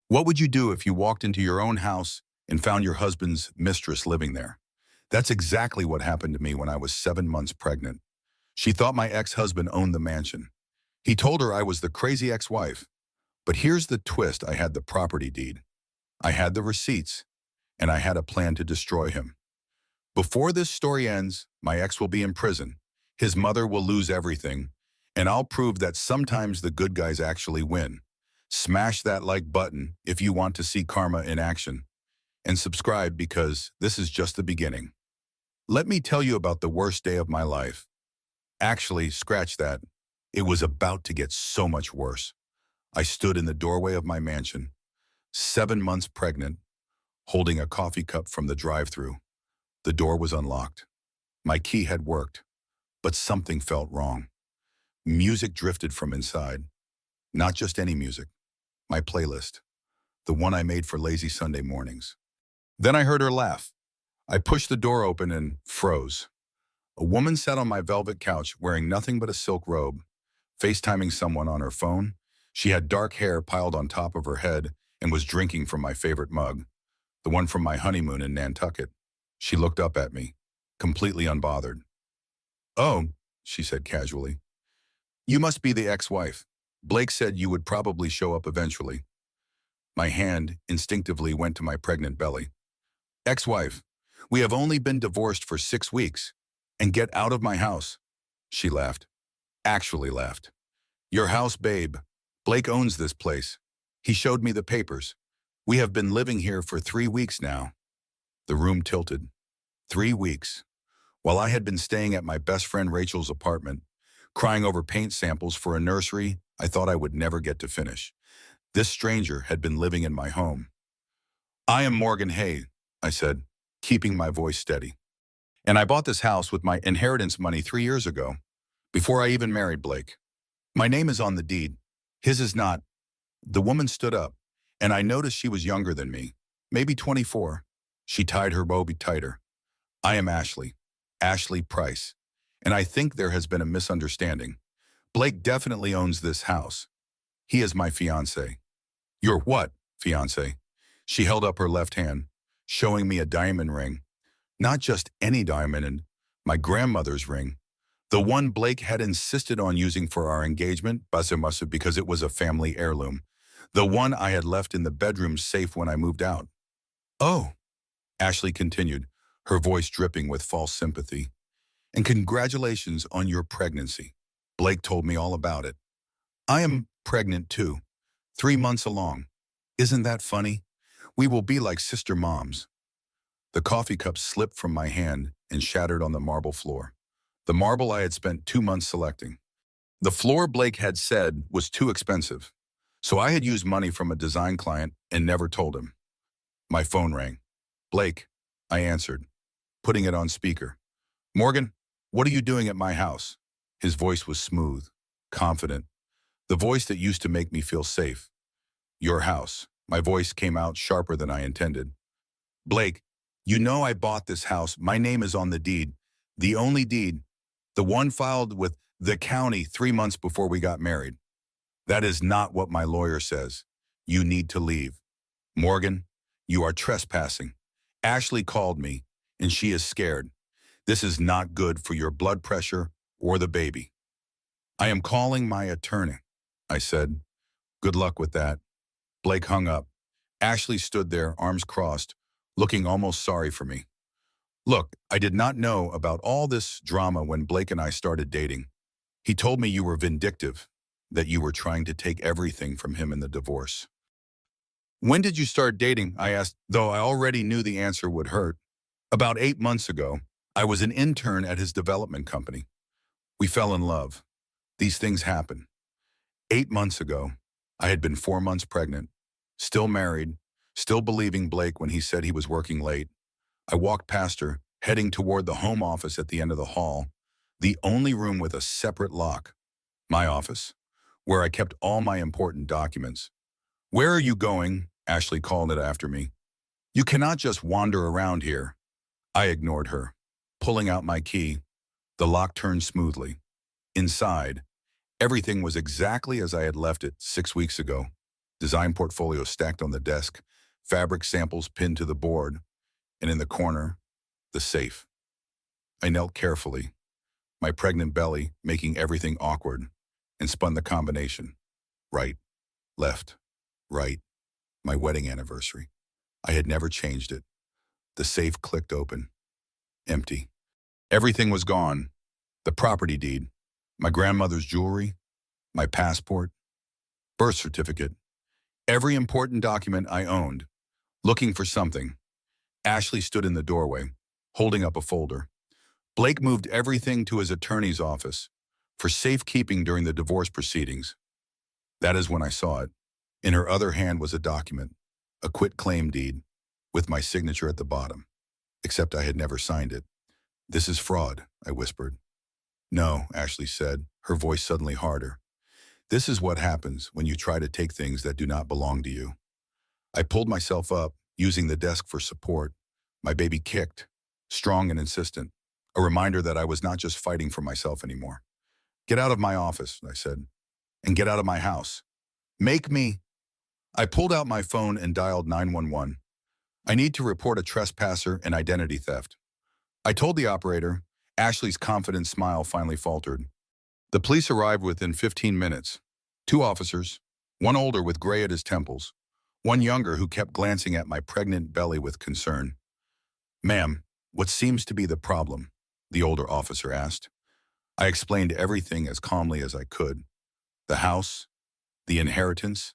What would you do if you walked into your own house and found your husband's mistress living there? That's exactly what happened to me when I was 7 months pregnant. She thought my ex-husband owned the mansion. He told her I was the crazy ex-wife. But here's the twist: I had the property deed. I had the receipts, and I had a plan to destroy him. Before this story ends, my ex will be in prison. His mother will lose everything, and I'll prove that sometimes the good guys actually win. Smash that like button if you want to see karma in action, and subscribe because this is just the beginning. Let me tell you about the worst day of my life. Actually, scratch that. It was about to get so much worse. I stood in the doorway of my mansion, 7 months pregnant, holding a coffee cup from the drive-thru. The door was unlocked. My key had worked, but something felt wrong. Music drifted from inside. Not just any music. My playlist. The one I made for lazy Sunday mornings. Then I heard her laugh. I pushed the door open and froze. A woman sat on my velvet couch wearing nothing but a silk robe, FaceTiming someone on her phone. She had dark hair piled on top of her head and was drinking from my favorite mug, the one from my honeymoon in Nantucket. She looked up at me, completely unbothered. "Oh," she said casually. "You must be the ex-wife. Blake said you would probably show up eventually." My hand instinctively went to my pregnant belly. "Ex-wife, we have only been divorced for 6 weeks. And get out of my house." She laughed. Actually laughed. "Your house, babe. Blake owns this place. He showed me the papers. We have been living here for 3 weeks now." The room tilted. 3 weeks. While I had been staying at my best friend Rachel's apartment, crying over paint samples for a nursery I thought I would never get to finish, this stranger had been living in my home. "I am Morgan Hay," I said, keeping my voice steady. "And I bought this house with my inheritance money 3 years ago, before I even married Blake. My name is on the deed. His is not." The woman stood up, and I noticed she was younger than me, maybe 24. She tied her bow tighter. "I am Ashley, Ashley Price, and I think there has been a misunderstanding. Blake definitely owns this house. He is my fiancé." "Your what, fiancé?" She held up her left hand, showing me a diamond ring. Not just any diamond, my grandmother's ring. The one Blake had insisted on using for our engagement, because it was a family heirloom. The one I had left in the bedroom safe when I moved out. "Oh," Ashley continued, her voice dripping with false sympathy. "And congratulations on your pregnancy. Blake told me all about it. I am pregnant too, 3 months along. Isn't that funny? We will be like sister moms." The coffee cup slipped from my hand and shattered on the marble floor. The marble I had spent 2 months selecting. The floor, Blake had said, was too expensive. So I had used money from a design client and never told him. My phone rang. "Blake," I answered, putting it on speaker. "Morgan, what are you doing at my house?" His voice was smooth, confident, the voice that used to make me feel safe. "Your house." My voice came out sharper than I intended. "Blake, you know I bought this house. My name is on the deed. The only deed. The one filed with the county 3 months before we got married." "That is not what my lawyer says. You need to leave. Morgan, you are trespassing. Ashley called me, and she is scared. This is not good for your blood pressure or the baby." "I am calling my attorney," I said. "Good luck with that." Blake hung up. Ashley stood there, arms crossed, looking almost sorry for me. "Look, I did not know about all this drama when Blake and I started dating. He told me you were vindictive, that you were trying to take everything from him in the divorce." "When did you start dating?" I asked, though I already knew the answer would hurt. "About 8 months ago. I was an intern at his development company. We fell in love. These things happen. 8 months ago, I had been 4 months pregnant, still married, still believing Blake when he said he was working late. I walked past her, heading toward the home office at the end of the hall, the only room with a separate lock. My office, where I kept all my important documents. "Where are you going?" Ashley called it after me. "You cannot just wander around here." I ignored her. Pulling out my key, the lock turned smoothly. Inside, everything was exactly as I had left it 6 weeks ago. design portfolio stacked on the desk, fabric samples pinned to the board, and in the corner, the safe. I knelt carefully, my pregnant belly making everything awkward, and spun the combination. Right, left, right, my wedding anniversary. I had never changed it. The safe clicked open. Empty. Everything was gone. The property deed, my grandmother's jewelry, my passport, birth certificate, every important document I owned. Looking for something. Ashley stood in the doorway, holding up a folder. Blake moved everything to his attorney's office for safekeeping during the divorce proceedings. That is when I saw it. In her other hand was a document, a quitclaim deed, with my signature at the bottom, except I had never signed it. "This is fraud," I whispered. "No," Ashley said, her voice suddenly harder. "This is what happens when you try to take things that do not belong to you." I pulled myself up, using the desk for support. My baby kicked, strong and insistent, a reminder that I was not just fighting for myself anymore. "Get out of my office," I said, "and get out of my house. Make me." I pulled out my phone and dialed 911. "I need to report a trespasser and identity theft." I told the operator. Ashley's confident smile finally faltered. The police arrived within 15 minutes. 2 officers, one older with gray at his temples, one younger who kept glancing at my pregnant belly with concern. "Ma'am, what seems to be the problem?" the older officer asked. I explained everything as calmly as I could. The house, the inheritance,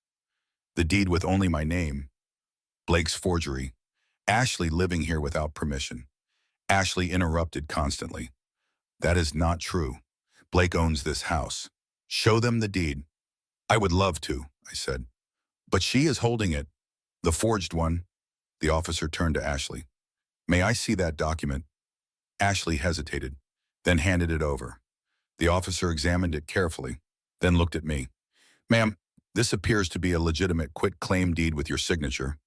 the deed with only my name, Blake's forgery, Ashley living here without permission. Ashley interrupted constantly. "That is not true. Blake owns this house. Show them the deed." "I would love to," I said. "But she is holding it. The forged one." The officer turned to Ashley. "May I see that document?" Ashley hesitated, then handed it over. The officer examined it carefully, then looked at me. "Ma'am, this appears to be a legitimate quitclaim deed with your signature."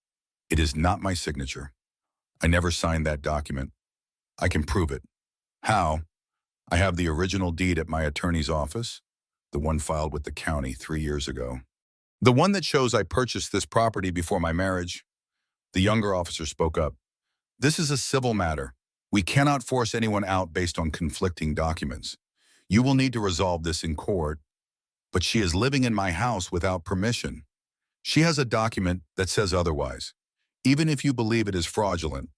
"It is not my signature. I never signed that document." "I can prove it." "How?" "I have the original deed at my attorney's office, the one filed with the county 3 years ago. The one that shows I purchased this property before my marriage." The younger officer spoke up. "This is a civil matter. We cannot force anyone out based on conflicting documents. You will need to resolve this in court." "But she is living in my house without permission. She has a document that says otherwise. Even if you believe it is fraudulent,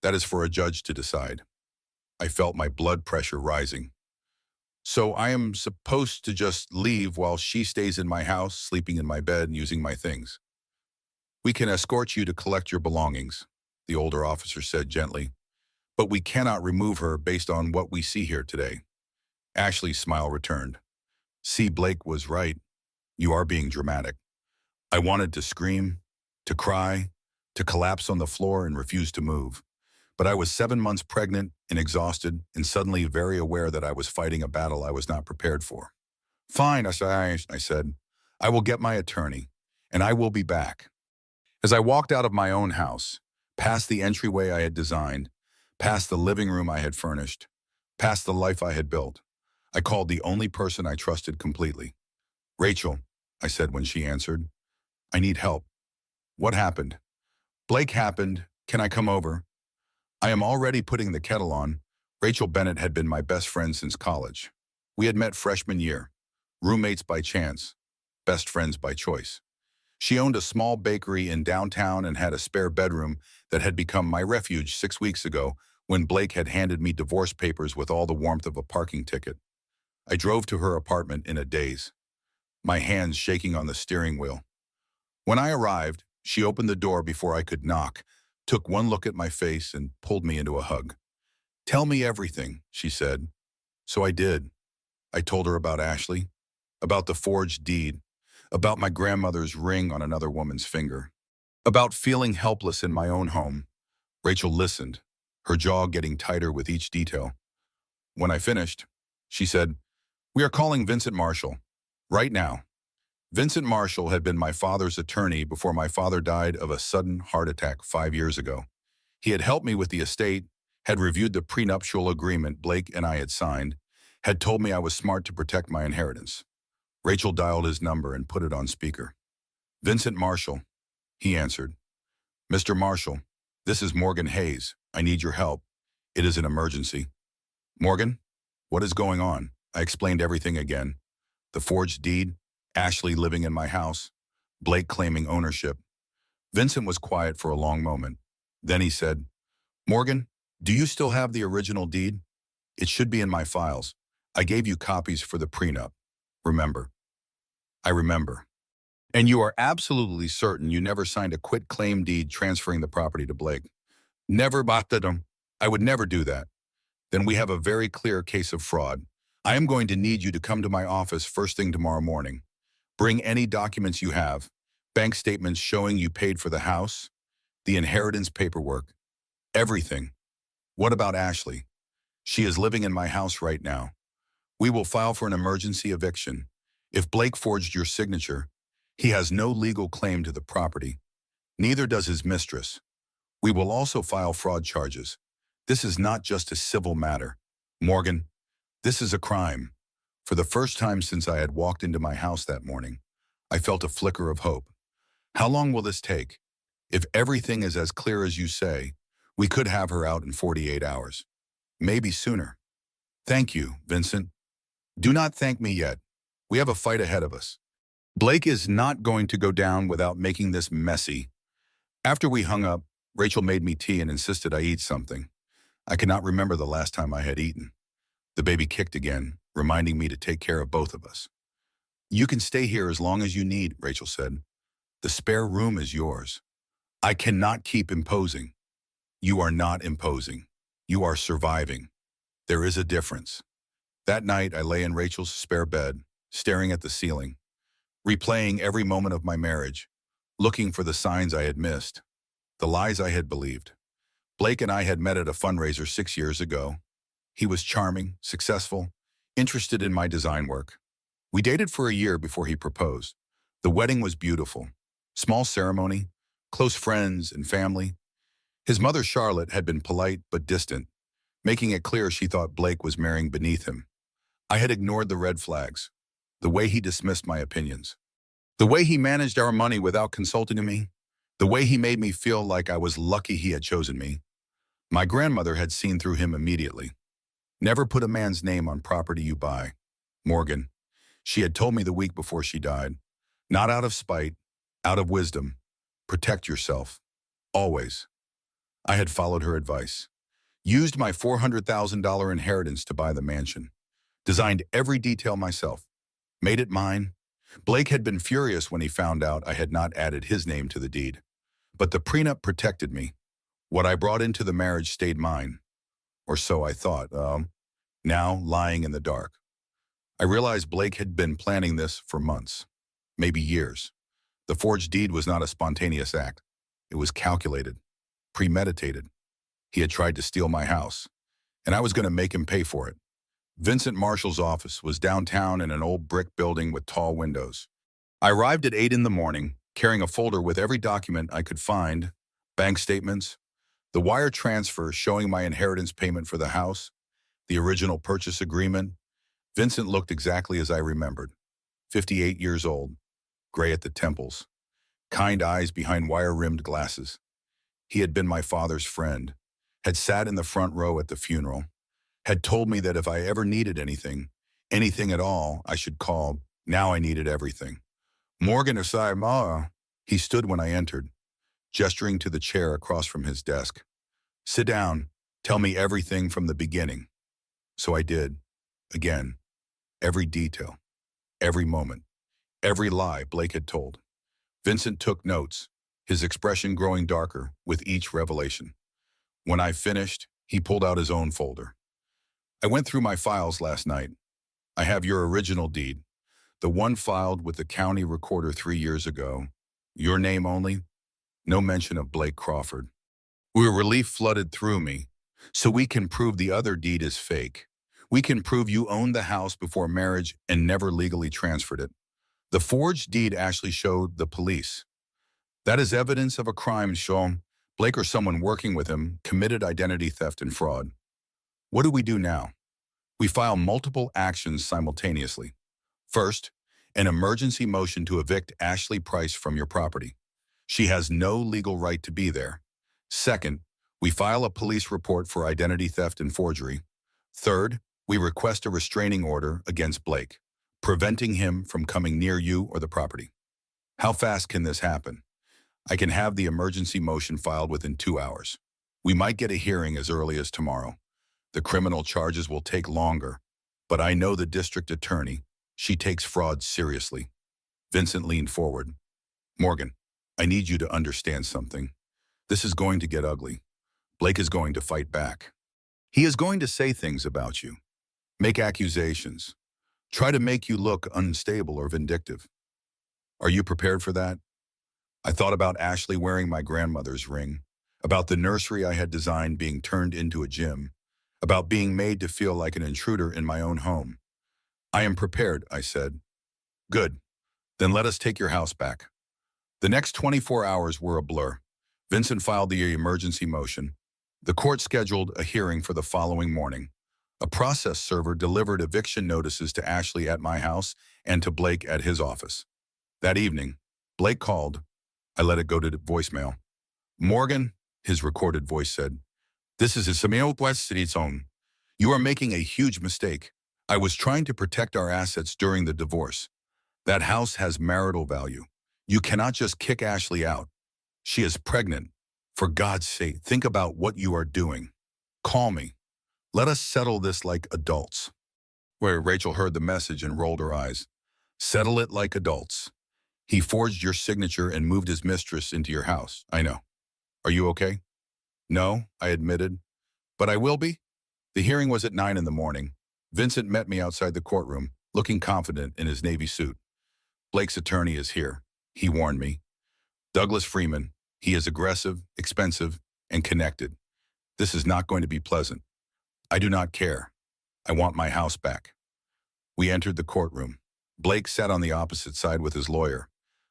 that is for a judge to decide." I felt my blood pressure rising. "So I am supposed to just leave while she stays in my house, sleeping in my bed and using my things?" "We can escort you to collect your belongings," the older officer said gently. "But we cannot remove her based on what we see here today." Ashley's smile returned. "See, Blake was right. You are being dramatic." I wanted to scream, to cry, to collapse on the floor and refuse to move. But I was 7 months pregnant and exhausted and suddenly very aware that I was fighting a battle I was not prepared for. "Fine," I said. "I will get my attorney, and I will be back." As I walked out of my own house, past the entryway I had designed, past the living room I had furnished, past the life I had built, I called the only person I trusted completely. "Rachel," I said when she answered. "I need help." "What happened?" "Blake happened. Can I come over?" "I am already putting the kettle on." Rachel Bennett had been my best friend since college. We had met freshman year, roommates by chance, best friends by choice. She owned a small bakery in downtown and had a spare bedroom that had become my refuge 6 weeks ago when Blake had handed me divorce papers with all the warmth of a parking ticket. I drove to her apartment in a daze, my hands shaking on the steering wheel. When I arrived, she opened the door before I could knock, took one look at my face and pulled me into a hug. "Tell me everything," she said. So I did. I told her about Ashley, about the forged deed, about my grandmother's ring on another woman's finger, about feeling helpless in my own home. Rachel listened, her jaw getting tighter with each detail. When I finished, she said, "We are calling Vincent Marshall, right now." Vincent Marshall had been my father's attorney before my father died of a sudden heart attack 5 years ago. He had helped me with the estate, had reviewed the prenuptial agreement Blake and I had signed, had told me I was smart to protect my inheritance. Rachel dialed his number and put it on speaker. Vincent Marshall, he answered. Mr. Marshall, this is Morgan Hayes. I need your help. It is an emergency. Morgan, what is going on? I explained everything again. The forged deed, Ashley living in my house, Blake claiming ownership. Vincent was quiet for a long moment. Then he said, Morgan, do you still have the original deed? It should be in my files. I gave you copies for the prenup. Remember? I remember. And you are absolutely certain you never signed a quit-claim deed transferring the property to Blake? Never bought them. I would never do that. Then we have a very clear case of fraud. I am going to need you to come to my office first thing tomorrow morning. Bring any documents you have, bank statements showing you paid for the house, the inheritance paperwork, everything. What about Ashley? She is living in my house right now. We will file for an emergency eviction. If Blake forged your signature, he has no legal claim to the property. Neither does his mistress. We will also file fraud charges. This is not just a civil matter. Morgan, this is a crime. For the first time since I had walked into my house that morning, I felt a flicker of hope. How long will this take? If everything is as clear as you say, we could have her out in 48 hours. Maybe sooner. Thank you, Vincent. Do not thank me yet. We have a fight ahead of us. Blake is not going to go down without making this messy. After we hung up, Rachel made me tea and insisted I eat something. I could not remember the last time I had eaten. The baby kicked again, reminding me to take care of both of us. You can stay here as long as you need, Rachel said. The spare room is yours. I cannot keep imposing. You are not imposing. You are surviving. There is a difference. That night, I lay in Rachel's spare bed, staring at the ceiling, replaying every moment of my marriage, looking for the signs I had missed, the lies I had believed. Blake and I had met at a fundraiser 6 years ago. He was charming, successful, interested in my design work. We dated for a year before he proposed. The wedding was beautiful. Small ceremony, close friends and family. His mother, Charlotte, had been polite but distant, making it clear she thought Blake was marrying beneath him. I had ignored the red flags, the way he dismissed my opinions, the way he managed our money without consulting me, the way he made me feel like I was lucky he had chosen me. My grandmother had seen through him immediately. Never put a man's name on property you buy. Morgan, she had told me the week before she died. Not out of spite, out of wisdom. Protect yourself. Always. I had followed her advice. Used my $400,000 inheritance to buy the mansion. Designed every detail myself. Made it mine. Blake had been furious when he found out I had not added his name to the deed. But the prenup protected me. What I brought into the marriage stayed mine. Or so I thought, now lying in the dark. I realized Blake had been planning this for months, maybe years. The forged deed was not a spontaneous act. It was calculated, premeditated. He had tried to steal my house, and I was going to make him pay for it. Vincent Marshall's office was downtown in an old brick building with tall windows. I arrived at 8 in the morning, carrying a folder with every document I could find, bank statements, the wire transfer showing my inheritance payment for the house, the original purchase agreement. Vincent looked exactly as I remembered. 58 years old, gray at the temples, kind eyes behind wire-rimmed glasses. He had been my father's friend, had sat in the front row at the funeral, had told me that if I ever needed anything, anything at all, I should call. Now I needed everything. Morgan aside, he stood when I entered, gesturing to the chair across from his desk. Sit down, tell me everything from the beginning. So I did, again, every detail, every moment, every lie Blake had told. Vincent took notes, his expression growing darker with each revelation. When I finished, he pulled out his own folder. I went through my files last night. I have your original deed, the one filed with the county recorder 3 years ago. Your name only, no mention of Blake Crawford. Relief flooded through me. So we can prove the other deed is fake. We can prove you owned the house before marriage and never legally transferred it. The forged deed actually showed the police. That is evidence of a crime shown. Blake or someone working with him committed identity theft and fraud. What do we do now? We file multiple actions simultaneously. First, An emergency motion to evict Ashley Price from your property. She has no legal right to be there. Second, we file a police report for identity theft and forgery. Third, we request a restraining order against Blake, preventing him from coming near you or the property. How fast can this happen? I can have the emergency motion filed within 2 hours. We might get a hearing as early as tomorrow. The criminal charges will take longer, but I know the district attorney. She takes fraud seriously. Vincent leaned forward. Morgan, I need you to understand something. This is going to get ugly. Blake is going to fight back. He is going to say things about you, make accusations, try to make you look unstable or vindictive. Are you prepared for that? I thought about Ashley wearing my grandmother's ring, about the nursery I had designed being turned into a gym, about being made to feel like an intruder in my own home. I am prepared, I said. Good. Then let us take your house back. The next 24 hours were a blur. Vincent filed the emergency motion. The court scheduled a hearing for the following morning. A process server delivered eviction notices to Ashley at my house and to Blake at his office. That evening, Blake called. I let it go to voicemail. Morgan, his recorded voice said, this is Samuel West City's own. You are making a huge mistake. I was trying to protect our assets during the divorce. That house has marital value. You cannot just kick Ashley out. She is pregnant. For God's sake, think about what you are doing. Call me. Let us settle this like adults. Where Rachel heard the message and rolled her eyes. Settle it like adults. He forged your signature and moved his mistress into your house. I know. Are you okay? No, I admitted. But I will be. The hearing was at 9 in the morning. Vincent met me outside the courtroom, looking confident in his Navy suit. Blake's attorney is here, he warned me. Douglas Freeman. He is aggressive, expensive, and connected. This is not going to be pleasant. I do not care. I want my house back. We entered the courtroom. Blake sat on the opposite side with his lawyer,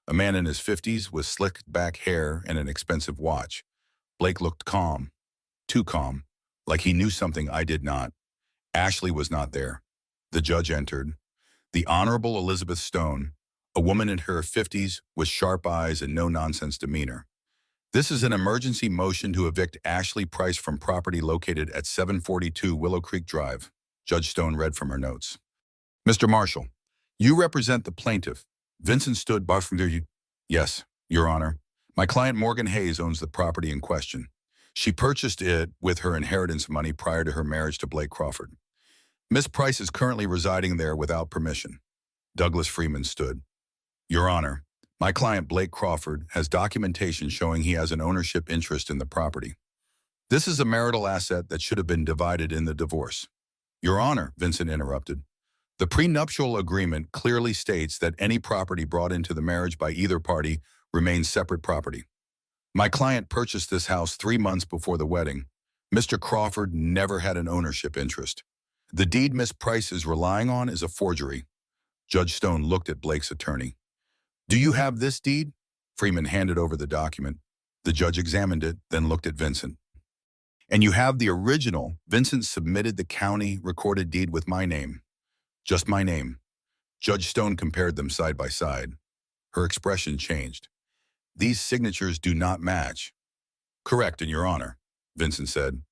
a man in his 50s with slicked back hair and an expensive watch. Blake looked calm, too calm, like he knew something I did not. Ashley was not there. The judge entered. The Honorable Elizabeth Stone, a woman in her 50s with sharp eyes and no-nonsense demeanor. This is an emergency motion to evict Ashley Price from property located at 742 Willow Creek Drive. Judge Stone read from her notes. Mr. Marshall, you represent the plaintiff. Vincent stood before you. Yes, Your Honor. My client Morgan Hayes owns the property in question. She purchased it with her inheritance money prior to her marriage to Blake Crawford. Miss Price is currently residing there without permission. Douglas Freeman stood. Your Honor, my client Blake Crawford has documentation showing he has an ownership interest in the property. This is a marital asset that should have been divided in the divorce. Your Honor, Vincent interrupted. The prenuptial agreement clearly states that any property brought into the marriage by either party remains separate property. My client purchased this house 3 months before the wedding. Mr. Crawford never had an ownership interest. The deed Miss Price is relying on is a forgery. Judge Stone looked at Blake's attorney. Do you have this deed? Freeman handed over the document. The judge examined it, then looked at Vincent. And you have the original. Vincent submitted the county recorded deed with my name. Just my name. Judge Stone compared them side by side. Her expression changed. These signatures do not match. Correct, in Your Honor, Vincent said.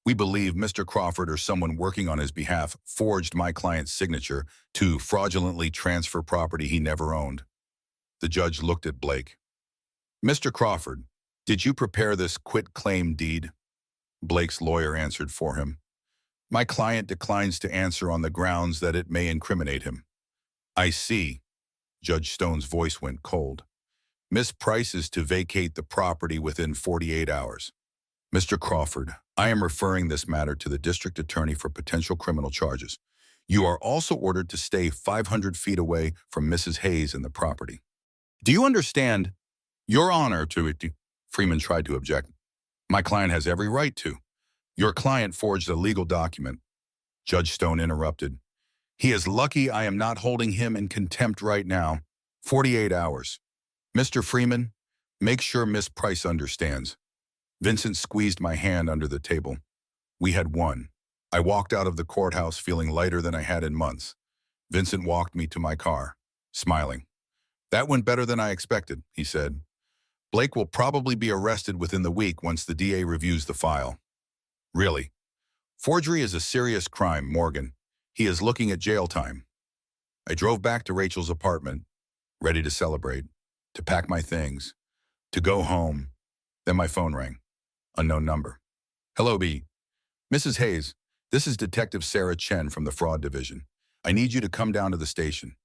We believe Mr. Crawford or someone working on his behalf forged my client's signature to fraudulently transfer property he never owned. The judge looked at Blake. Mr. Crawford, did you prepare this quitclaim deed? Blake's lawyer answered for him. My client declines to answer on the grounds that it may incriminate him. I see. Judge Stone's voice went cold. Miss Price is to vacate the property within 48 hours. Mr. Crawford, I am referring this matter to the district attorney for potential criminal charges. You are also ordered to stay 500 feet away from Mrs. Hayes and the property. Do you understand? Your Honor, Freeman tried to object. My client has every right to. Your client forged a legal document. Judge Stone interrupted. He is lucky I am not holding him in contempt right now. 48 hours. Mr. Freeman, make sure Miss Price understands. Vincent squeezed my hand under the table. We had won. I walked out of the courthouse feeling lighter than I had in months. Vincent walked me to my car. smiling. That went better than I expected, he said. Blake will probably be arrested within the week once the DA reviews the file. Really? Forgery is a serious crime, Morgan. He is looking at jail time. I drove back to Rachel's apartment, ready to celebrate, to pack my things, to go home. Then my phone rang. Unknown number. Hello, B. Mrs. Hayes, this is Detective Sarah Chen from the Fraud Division. I need you to come down to the station.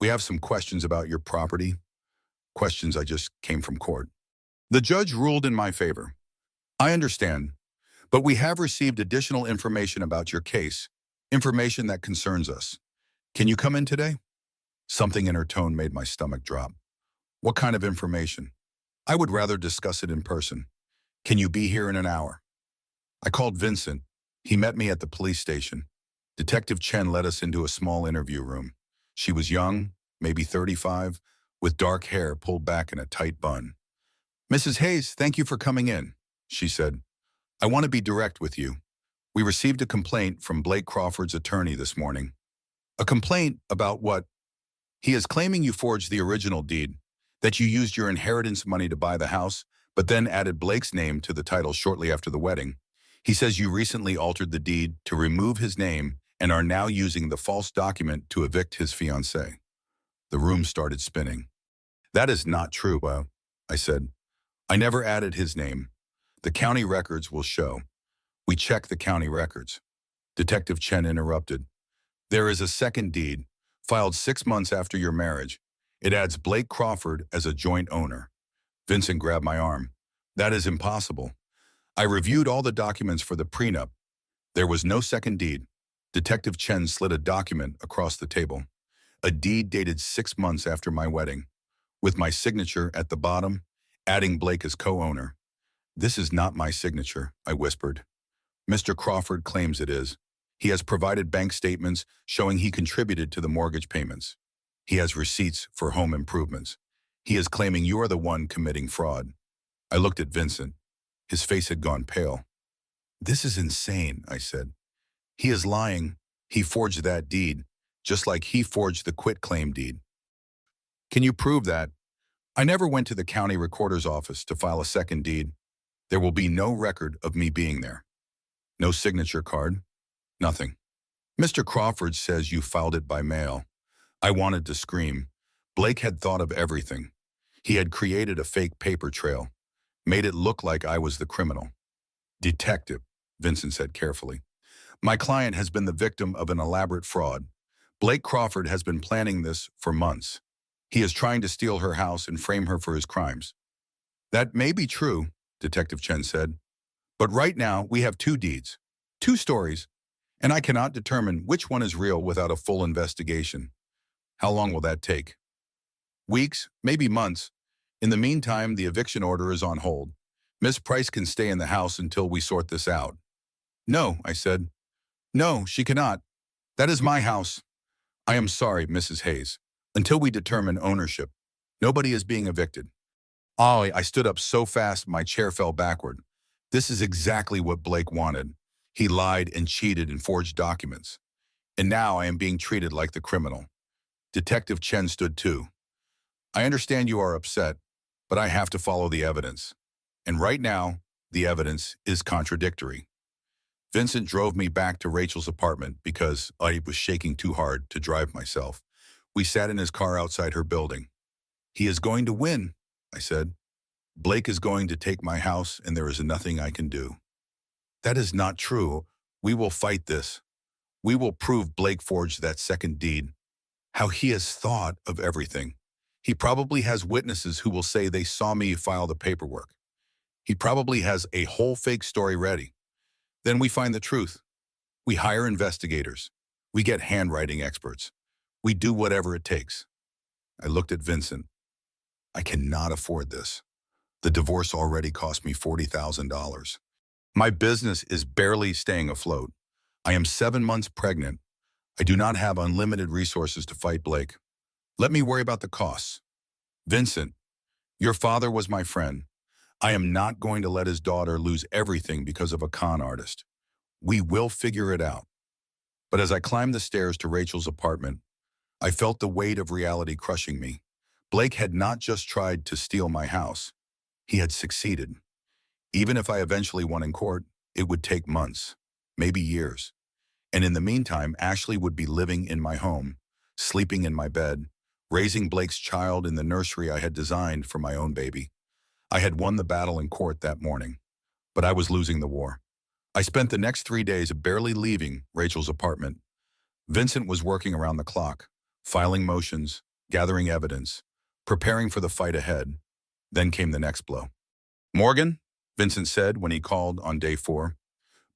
We have some questions about your property. Questions I just came from court. The judge ruled in my favor. I understand, but we have received additional information about your case, information that concerns us. Can you come in today? Something in her tone made my stomach drop. What kind of information? I would rather discuss it in person. Can you be here in an hour? I called Vincent. He met me at the police station. Detective Chen led us into a small interview room. She was young, maybe 35, with dark hair pulled back in a tight bun. Mrs. Hayes, thank you for coming in, she said. I want to be direct with you. We received a complaint from Blake Crawford's attorney this morning. A complaint about what? He is claiming you forged the original deed, that you used your inheritance money to buy the house, but then added Blake's name to the title shortly after the wedding. He says you recently altered the deed to remove his name and are now using the false document to evict his fiancée. The room started spinning. That is not true, I said. I never added his name. The county records will show. We checked the county records. Detective Chen interrupted. There is a second deed, filed 6 months after your marriage. It adds Blake Crawford as a joint owner. Vincent grabbed my arm. That is impossible. I reviewed all the documents for the prenup. There was no second deed. Detective Chen slid a document across the table. A deed dated 6 months after my wedding, with my signature at the bottom, adding Blake as co-owner. This is not my signature, I whispered. Mr. Crawford claims it is. He has provided bank statements showing he contributed to the mortgage payments. He has receipts for home improvements. He is claiming you are the one committing fraud. I looked at Vincent. His face had gone pale. This is insane, I said. He is lying. He forged that deed, just like he forged the quitclaim deed. Can you prove that? I never went to the county recorder's office to file a second deed. There will be no record of me being there. No signature card. Nothing. Mr. Crawford says you filed it by mail. I wanted to scream. Blake had thought of everything. He had created a fake paper trail, made it look like I was the criminal. Detective, Vincent said carefully. My client has been the victim of an elaborate fraud. Blake Crawford has been planning this for months. He is trying to steal her house and frame her for his crimes. That may be true, Detective Chen said. But right now, we have 2 deeds, 2 stories, and I cannot determine which one is real without a full investigation. How long will that take? Weeks, maybe months. In the meantime, the eviction order is on hold. Miss Price can stay in the house until we sort this out. No, I said. No, she cannot. That is my house. I am sorry, Mrs. Hayes. Until we determine ownership, nobody is being evicted. Oh, I stood up so fast my chair fell backward. This is exactly what Blake wanted. He lied and cheated and forged documents. And now I am being treated like the criminal. Detective Chen stood too. I understand you are upset, but I have to follow the evidence. And right now, the evidence is contradictory. Vincent drove me back to Rachel's apartment because I was shaking too hard to drive myself. We sat in his car outside her building. He is going to win, I said. Blake is going to take my house and there is nothing I can do. That is not true. We will fight this. We will prove Blake forged that second deed. How he has thought of everything. He probably has witnesses who will say they saw me file the paperwork. He probably has a whole fake story ready. Then we find the truth. We hire investigators. We get handwriting experts. We do whatever it takes. I looked at Vincent. I cannot afford this. The divorce already cost me $40,000. My business is barely staying afloat. I am 7 months pregnant. I do not have unlimited resources to fight Blake. Let me worry about the costs. Vincent, your father was my friend. I am not going to let his daughter lose everything because of a con artist. We will figure it out. But as I climbed the stairs to Rachel's apartment, I felt the weight of reality crushing me. Blake had not just tried to steal my house. He had succeeded. Even if I eventually won in court, it would take months, maybe years. And in the meantime, Ashley would be living in my home, sleeping in my bed, raising Blake's child in the nursery I had designed for my own baby. I had won the battle in court that morning, but I was losing the war. I spent the next 3 days barely leaving Rachel's apartment. Vincent was working around the clock, filing motions, gathering evidence, preparing for the fight ahead. Then came the next blow. "Morgan," Vincent said when he called on day 4,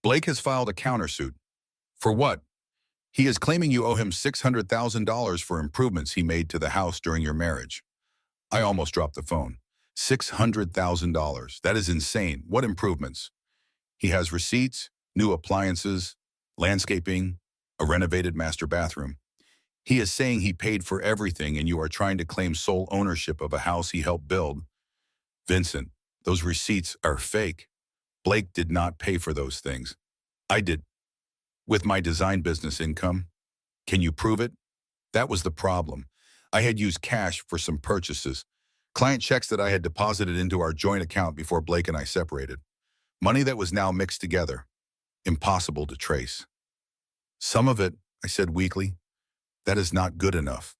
"Blake has filed a countersuit." "For what?" "He is claiming you owe him $600,000 for improvements he made to the house during your marriage." I almost dropped the phone. $600,000. That is insane. What improvements? "He has receipts, new appliances, landscaping, a renovated master bathroom. He is saying he paid for everything and you are trying to claim sole ownership of a house he helped build." "Vincent, those receipts are fake. Blake did not pay for those things. I did. With my design business income." "Can you prove it?" That was the problem. I had used cash for some purchases, client checks that I had deposited into our joint account before Blake and I separated. Money that was now mixed together. Impossible to trace. "Some of it," I said weakly. "That is not good enough."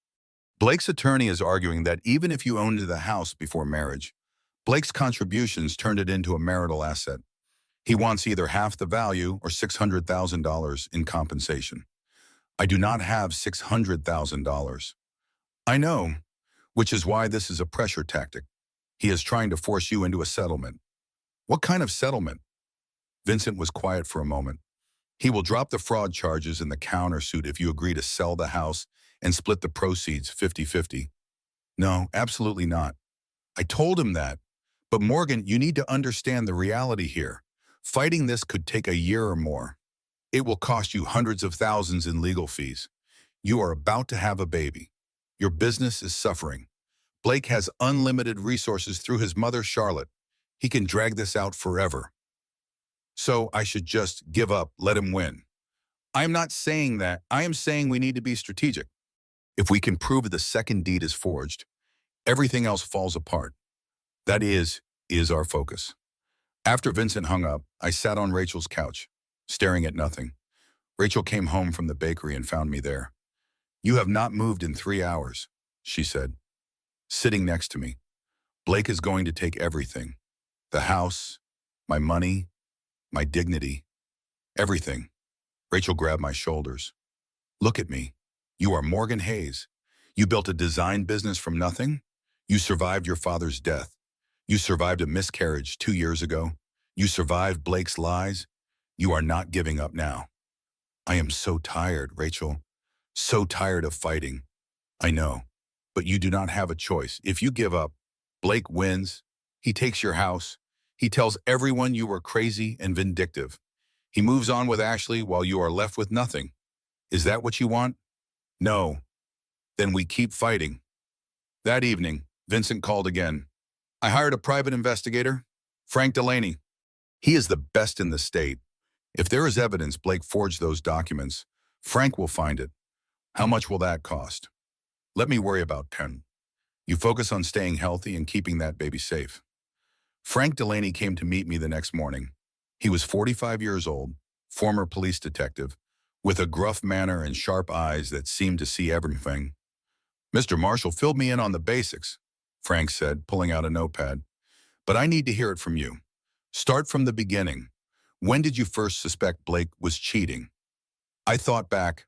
Blake's attorney is arguing that even if you owned the house before marriage, Blake's contributions turned it into a marital asset. He wants either half the value or $600,000 in compensation. I do not have $600,000. "I know, which is why this is a pressure tactic. He is trying to force you into a settlement." "What kind of settlement?" Vincent was quiet for a moment. "He will drop the fraud charges in the countersuit if you agree to sell the house and split the proceeds 50-50. "No, absolutely not." I told him that. "But Morgan, you need to understand the reality here. Fighting this could take a year or more. It will cost you hundreds of thousands in legal fees. You are about to have a baby. Your business is suffering. Blake has unlimited resources through his mother, Charlotte. He can drag this out forever. So I should just give up, let him win." I am not saying that. I am saying we need to be strategic. If we can prove the second deed is forged, everything else falls apart. That is our focus. After Vincent hung up, I sat on Rachel's couch, staring at nothing. Rachel came home from the bakery and found me there. "You have not moved in 3 hours, she said, sitting next to me. "Blake is going to take everything. The house, my money, my dignity, everything." Rachel grabbed my shoulders. "Look at me. You are Morgan Hayes. You built a design business from nothing. You survived your father's death. You survived a miscarriage 2 years ago. You survived Blake's lies. You are not giving up now." "I am so tired, Rachel. So tired of fighting." "I know, but you do not have a choice. If you give up, Blake wins. He takes your house. He tells everyone you were crazy and vindictive. He moves on with Ashley while you are left with nothing. Is that what you want?" "No." "Then we keep fighting." That evening, Vincent called again. "I hired a private investigator, Frank Delaney. He is the best in the state. If there is evidence Blake forged those documents, Frank will find it. How much will that cost?" "Let me worry about Ken. You focus on staying healthy and keeping that baby safe." Frank Delaney came to meet me the next morning. He was 45 years old, former police detective, with a gruff manner and sharp eyes that seemed to see everything. "Mr. Marshall filled me in on the basics," Frank said, pulling out a notepad. "But I need to hear it from you. Start from the beginning. When did you first suspect Blake was cheating?" I thought back.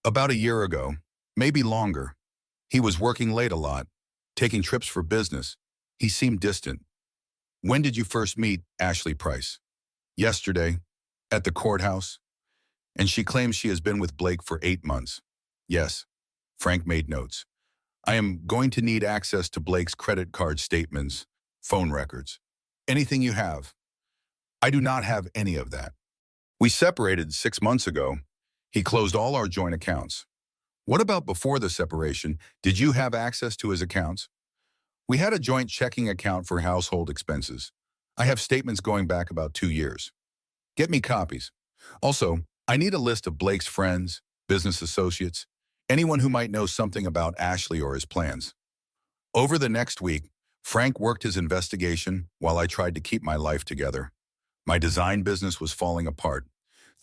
About a year ago, maybe longer. He was working late a lot, taking trips for business. He seemed distant. "When did you first meet Ashley Price?" "Yesterday, at the courthouse." "And she claims she has been with Blake for 8 months." "Yes." Frank made notes. "I am going to need access to Blake's credit card statements, phone records. Anything you have." "I do not have any of that. We separated 6 months ago. He closed all our joint accounts." "What about before the separation? Did you have access to his accounts?" "We had a joint checking account for household expenses. I have statements going back about 2 years." "Get me copies. Also, I need a list of Blake's friends, business associates, anyone who might know something about Ashley or his plans. Over the next week, Frank worked his investigation while I tried to keep my life together. My design business was falling apart.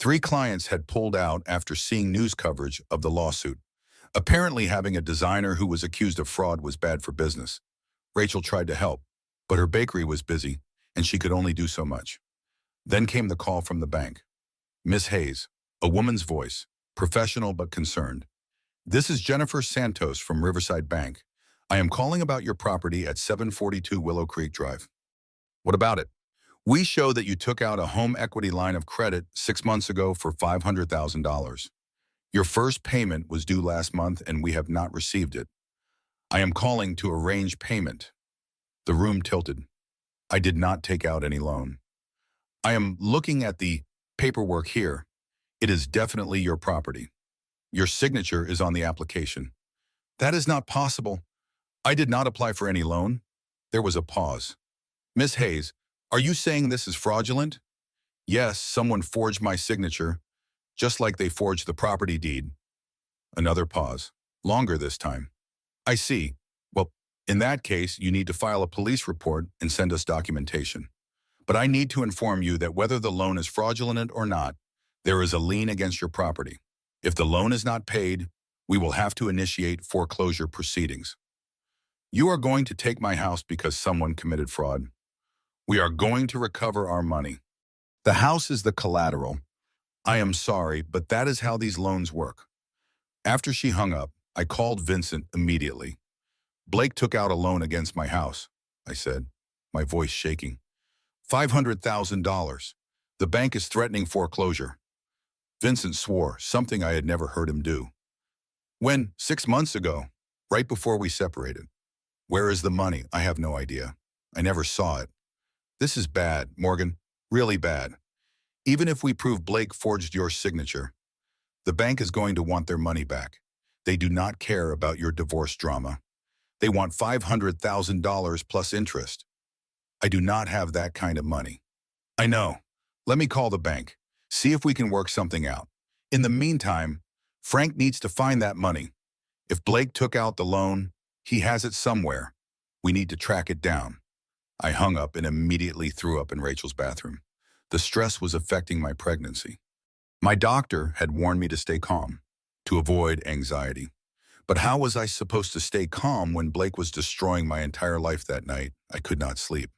3 clients had pulled out after seeing news coverage of the lawsuit. Apparently, having a designer who was accused of fraud was bad for business. Rachel tried to help, but her bakery was busy, and she could only do so much. Then came the call from the bank. Miss Hayes, a woman's voice, professional but concerned. This is Jennifer Santos from Riverside Bank. I am calling about your property at 742 Willow Creek Drive. What about it? We show that you took out a home equity line of credit 6 months ago for $500,000. Your first payment was due last month and we have not received it. I am calling to arrange payment. The room tilted. I did not take out any loan. I am looking at the paperwork here. It is definitely your property. Your signature is on the application. That is not possible. I did not apply for any loan. There was a pause. Miss Hayes, are you saying this is fraudulent? Yes, someone forged my signature, just like they forged the property deed. Another pause. Longer this time. I see. Well, in that case, you need to file a police report and send us documentation. But I need to inform you that whether the loan is fraudulent or not, there is a lien against your property. If the loan is not paid, we will have to initiate foreclosure proceedings. You are going to take my house because someone committed fraud. We are going to recover our money. The house is the collateral. I am sorry, but that is how these loans work. After she hung up, I called Vincent immediately. Blake took out a loan against my house, I said, my voice shaking. $500,000. The bank is threatening foreclosure. Vincent swore, something I had never heard him do. When? 6 months ago, right before we separated. Where is the money? I have no idea. I never saw it. This is bad, Morgan, really bad. Even if we prove Blake forged your signature, the bank is going to want their money back. They do not care about your divorce drama. They want $500,000 plus interest. I do not have that kind of money. I know. Let me call the bank. See if we can work something out. In the meantime, Frank needs to find that money. If Blake took out the loan, he has it somewhere. We need to track it down. I hung up and immediately threw up in Rachel's bathroom. The stress was affecting my pregnancy. My doctor had warned me to stay calm, to avoid anxiety. But how was I supposed to stay calm when Blake was destroying my entire life that night? I could not sleep.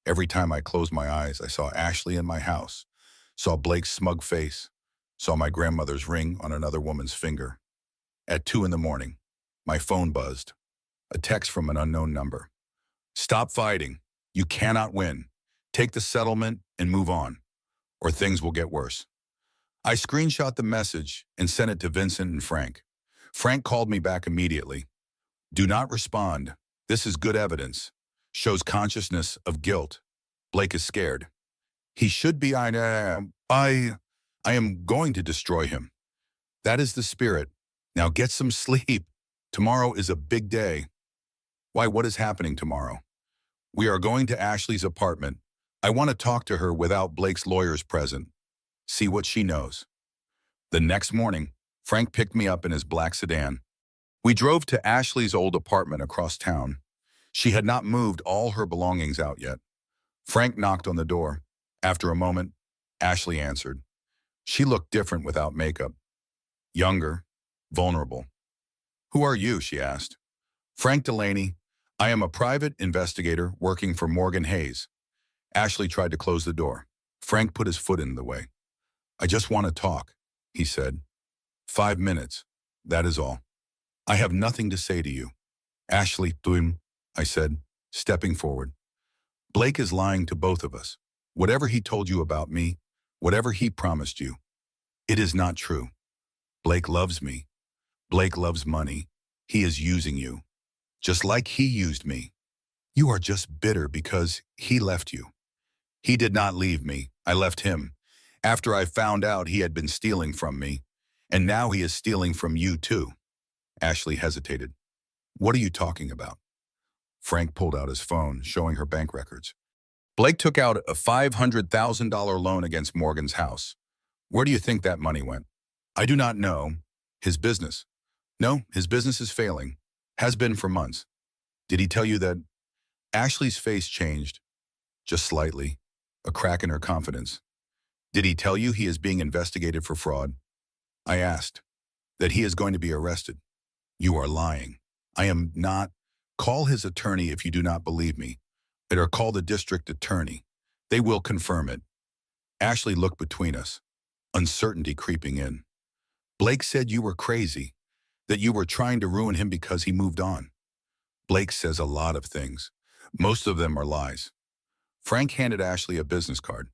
Every time I closed my eyes, I saw Ashley in my house, saw Blake's smug face, saw my grandmother's ring on another woman's finger. At 2 in the morning, my phone buzzed. A text from an unknown number. Stop fighting. You cannot win. Take the settlement and move on, or things will get worse. I screenshot the message and sent it to Vincent and Frank. Frank called me back immediately. Do not respond. This is good evidence. Shows consciousness of guilt. Blake is scared. He should be. I am going to destroy him. That is the spirit. Now get some sleep. Tomorrow is a big day. Why, what is happening tomorrow? We are going to Ashley's apartment. I want to talk to her without Blake's lawyers present. See what she knows. The next morning, Frank picked me up in his black sedan. We drove to Ashley's old apartment across town. She had not moved all her belongings out yet. Frank knocked on the door. After a moment, Ashley answered. She looked different without makeup. Younger, vulnerable. Who are you? She asked. Frank Delaney. I am a private investigator working for Morgan Hayes. Ashley tried to close the door. Frank put his foot in the way. I just want to talk, he said. 5 minutes, that is all. I have nothing to say to you. Ashley, boom, I said, stepping forward. Blake is lying to both of us. Whatever he told you about me, whatever he promised you, it is not true. Blake loves me. Blake loves money. He is using you, just like he used me. You are just bitter because he left you. He did not leave me. I left him. After I found out he had been stealing from me, and now he is stealing from you too. Ashley hesitated. What are you talking about? Frank pulled out his phone, showing her bank records. Blake took out a $500,000 loan against Morgan's house. Where do you think that money went? I do not know. His business. No, his business is failing. Has been for months. Did he tell you that? Ashley's face changed, just slightly, a crack in her confidence. Did he tell you he is being investigated for fraud? I asked. That he is going to be arrested. You are lying. I am not. Call his attorney if you do not believe me. Or call the district attorney. They will confirm it. Ashley looked between us, uncertainty creeping in. Blake said you were crazy, that you were trying to ruin him because he moved on. Blake says a lot of things. Most of them are lies. Frank handed Ashley a business card.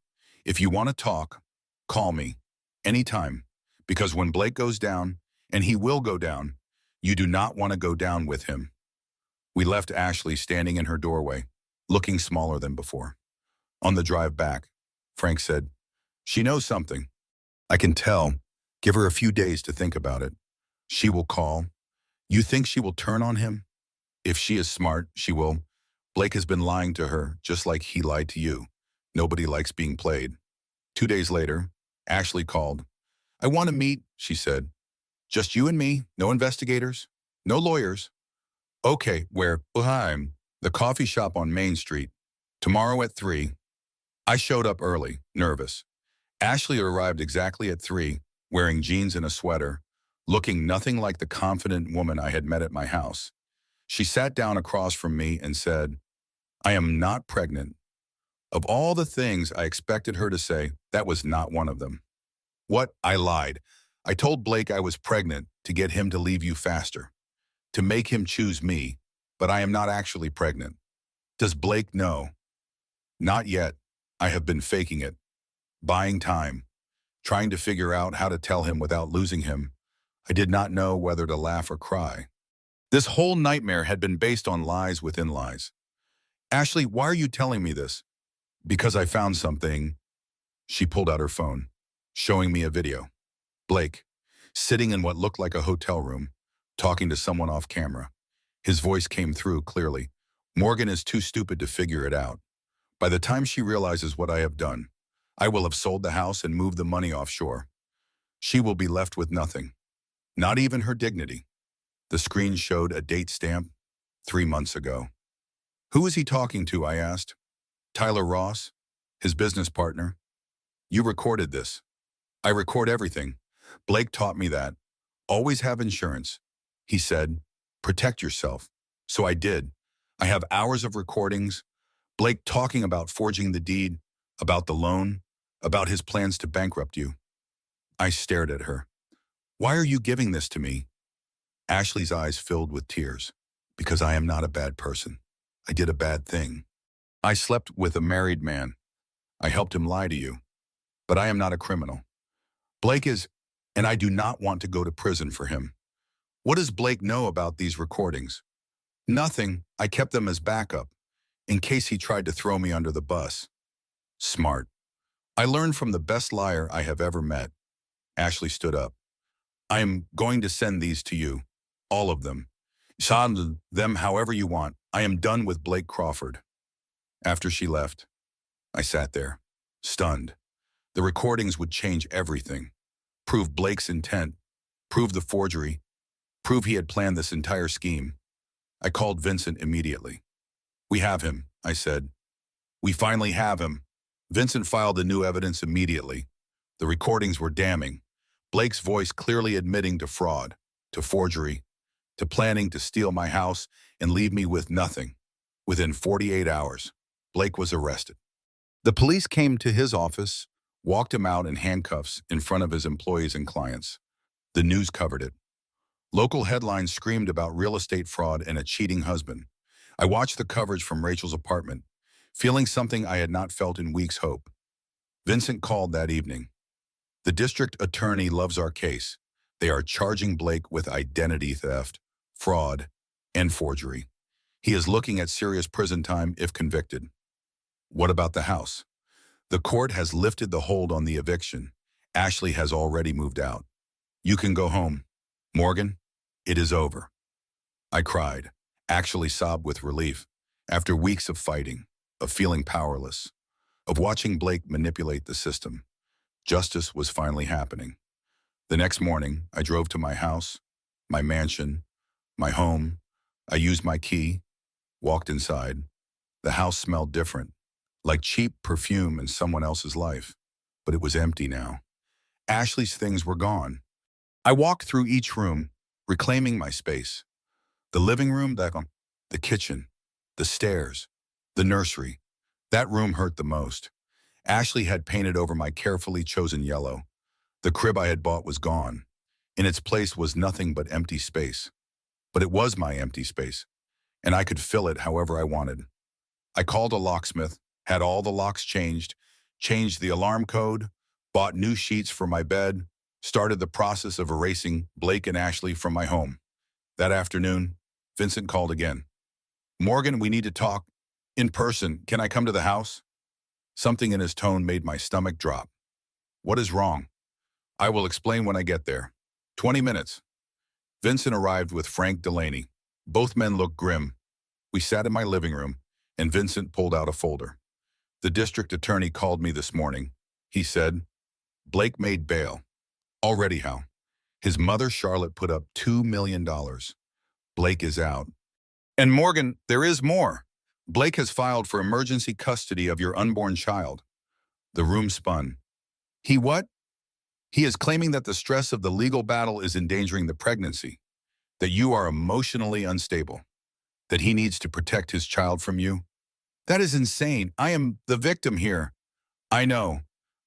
If you want to talk, call me. Anytime. Because when Blake goes down, and he will go down, you do not want to go down with him. We left Ashley standing in her doorway, looking smaller than before. On the drive back, Frank said, she knows something. I can tell. Give her a few days to think about it. She will call. You think she will turn on him? If she is smart, she will. Blake has been lying to her, just like he lied to you. Nobody likes being played. 2 days later, Ashley called. I want to meet, she said. Just you and me, no investigators, no lawyers. Okay, where? The coffee shop on Main Street. Tomorrow at 3. I showed up early, nervous. Ashley arrived exactly at 3, wearing jeans and a sweater, looking nothing like the confident woman I had met at my house. She sat down across from me and said, I am not pregnant. Of all the things I expected her to say, that was not one of them. What? I lied. I told Blake I was pregnant to get him to leave you faster, to make him choose me, but I am not actually pregnant. Does Blake know? Not yet. I have been faking it, buying time, trying to figure out how to tell him without losing him. I did not know whether to laugh or cry. This whole nightmare had been based on lies within lies. Ashley, why are you telling me this? Because I found something. She pulled out her phone, showing me a video. Blake, sitting in what looked like a hotel room, talking to someone off camera. His voice came through clearly. Morgan is too stupid to figure it out. By the time she realizes what I have done, I will have sold the house and moved the money offshore. She will be left with nothing, not even her dignity. The screen showed a date stamp, 3 months ago. Who is he talking to? I asked. Tyler Ross, his business partner. You recorded this. I record everything. Blake taught me that. Always have insurance. He said, protect yourself. So I did. I have hours of recordings. Blake talking about forging the deed, about the loan, about his plans to bankrupt you. I stared at her. Why are you giving this to me? Ashley's eyes filled with tears. Because I am not a bad person. I did a bad thing. I slept with a married man. I helped him lie to you. But I am not a criminal. Blake is, and I do not want to go to prison for him. What does Blake know about these recordings? Nothing. I kept them as backup, in case he tried to throw me under the bus. Smart. I learned from the best liar I have ever met. Ashley stood up. I am going to send these to you. All of them. Send them however you want. I am done with Blake Crawford. After she left, I sat there, stunned. The recordings would change everything. Prove Blake's intent. Prove the forgery. Prove he had planned this entire scheme. I called Vincent immediately. We have him, I said. We finally have him. Vincent filed the new evidence immediately. The recordings were damning. Blake's voice clearly admitting to fraud, to forgery, to planning to steal my house and leave me with nothing. Within 48 hours, Blake was arrested. The police came to his office, walked him out in handcuffs in front of his employees and clients. The news covered it. Local headlines screamed about real estate fraud and a cheating husband. I watched the coverage from Rachel's apartment, feeling something I had not felt in weeks. Hope. Vincent called that evening. The district attorney loves our case. They are charging Blake with identity theft, fraud, and forgery. He is looking at serious prison time if convicted. What about the house? The court has lifted the hold on the eviction. Ashley has already moved out. You can go home. Morgan, it is over. I cried, actually sobbed with relief, after weeks of fighting, of feeling powerless, of watching Blake manipulate the system. Justice was finally happening. The next morning, I drove to my house. my mansion, my home. I used my key, walked inside. The house smelled different, like cheap perfume in someone else's life. But it was empty now. Ashley's things were gone. I walked through each room, reclaiming my space. The living room, the kitchen, the stairs, the nursery. That room hurt the most. Ashley had painted over my carefully chosen yellow. The crib I had bought was gone. In its place was nothing but empty space. But it was my empty space, and I could fill it however I wanted. I called a locksmith, had all the locks changed the alarm code, bought new sheets for my bed, started the process of erasing Blake and Ashley from my home. That afternoon, Vincent called again. "Morgan, we need to talk. In person, can I come to the house?" Something in his tone made my stomach drop. "What is wrong?" "I will explain when I get there." 20 minutes. Vincent arrived with Frank Delaney. Both men looked grim. We sat in my living room, and Vincent pulled out a folder. "The district attorney called me this morning. He said, Blake made bail. Already how? His mother, Charlotte, put up $2 million. Blake is out. And Morgan, there is more. Blake has filed for emergency custody of your unborn child." The room spun. "He what?" "He is claiming that the stress of the legal battle is endangering the pregnancy, that you are emotionally unstable, that he needs to protect his child from you." "That is insane. I am the victim here." "I know,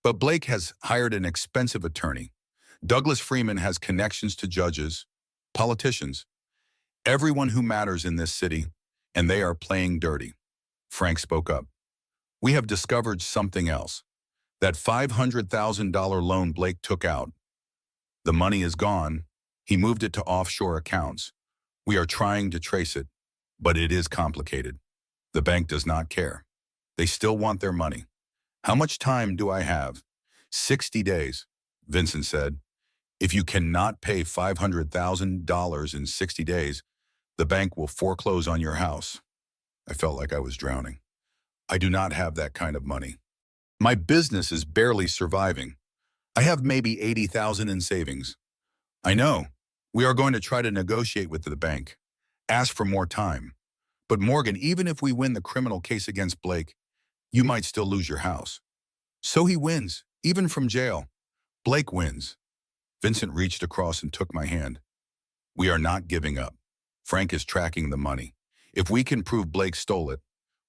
but Blake has hired an expensive attorney. Douglas Freeman has connections to judges, politicians, everyone who matters in this city, and they are playing dirty." Frank spoke up. "We have discovered something else. That $500,000 loan Blake took out. The money is gone. He moved it to offshore accounts. We are trying to trace it, but it is complicated. The bank does not care. They still want their money. How much time do I have?" 60 days, Vincent said. "If you cannot pay $500,000 in 60 days, the bank will foreclose on your house." I felt like I was drowning. I do not have that kind of money. My business is barely surviving. I have maybe 80,000 in savings. "I know. We are going to try to negotiate with the bank. Ask for more time. But Morgan, even if we win the criminal case against Blake, you might still lose your house." "So he wins, even from jail." "Blake wins." Vincent reached across and took my hand. "We are not giving up. Frank is tracking the money. If we can prove Blake stole it,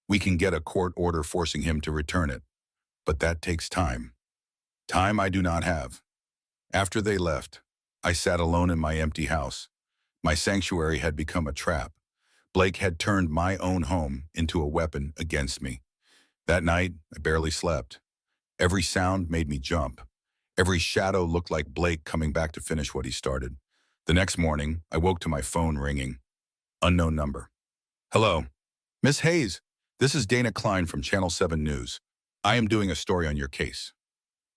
we can get a court order forcing him to return it. But that takes time. Time I do not have." After they left, I sat alone in my empty house. My sanctuary had become a trap. Blake had turned my own home into a weapon against me. That night, I barely slept. Every sound made me jump. Every shadow looked like Blake coming back to finish what he started. The next morning, I woke to my phone ringing. Unknown number. "Hello. Miss Hayes, this is Dana Klein from Channel 7 News. I am doing a story on your case.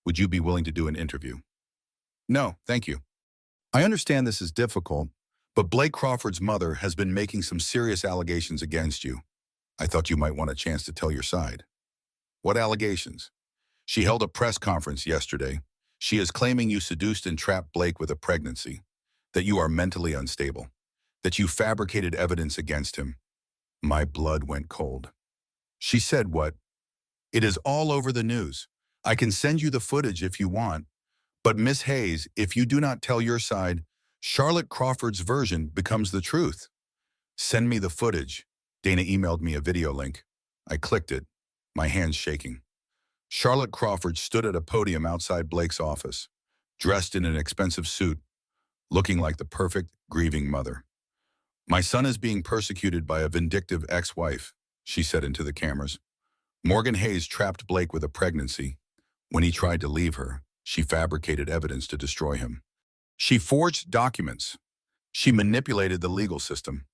Would you be willing to do an interview?" "No, thank you. I understand this is difficult, but Blake Crawford's mother has been making some serious allegations against you. I thought you might want a chance to tell your side." "What allegations?" "She held a press conference yesterday. She is claiming you seduced and trapped Blake with a pregnancy, that you are mentally unstable, that you fabricated evidence against him." My blood went cold. "She said what?" "It is all over the news. I can send you the footage if you want. But Miss Hayes, if you do not tell your side, Charlotte Crawford's version becomes the truth." "Send me the footage." Dana emailed me a video link. I clicked it, my hands shaking. Charlotte Crawford stood at a podium outside Blake's office, dressed in an expensive suit, looking like the perfect grieving mother. "My son is being persecuted by a vindictive ex-wife," she said into the cameras. "Morgan Hayes trapped Blake with a pregnancy. When he tried to leave her, she fabricated evidence to destroy him. She forged documents. She manipulated the legal system.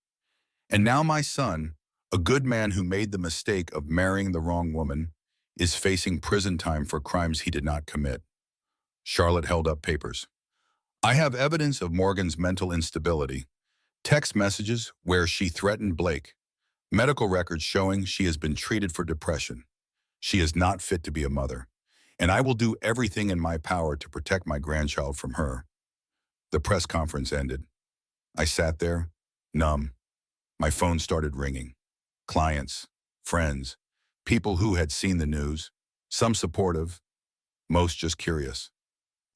And now my son, a good man who made the mistake of marrying the wrong woman, is facing prison time for crimes he did not commit." Charlotte held up papers. "I have evidence of Morgan's mental instability. Text messages where she threatened Blake. Medical records showing she has been treated for depression. She is not fit to be a mother. And I will do everything in my power to protect my grandchild from her." The press conference ended. I sat there, numb. My phone started ringing. Clients, friends, people who had seen the news, some supportive, most just curious,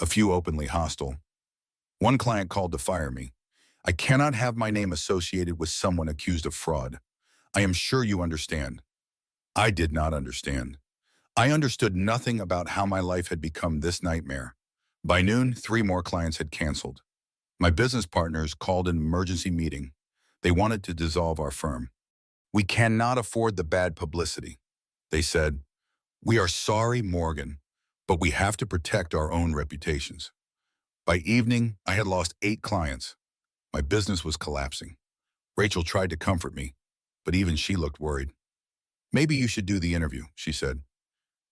a few openly hostile. One client called to fire me. I cannot have my name associated with someone accused of fraud. I am sure you understand. I did not understand. I understood nothing about how my life had become this nightmare. By noon, 3 more clients had canceled. My business partners called an emergency meeting. They wanted to dissolve our firm. We cannot afford the bad publicity. They said, we are sorry, Morgan, but we have to protect our own reputations. By evening, I had lost 8 clients. My business was collapsing. Rachel tried to comfort me, but even she looked worried. Maybe you should do the interview, she said.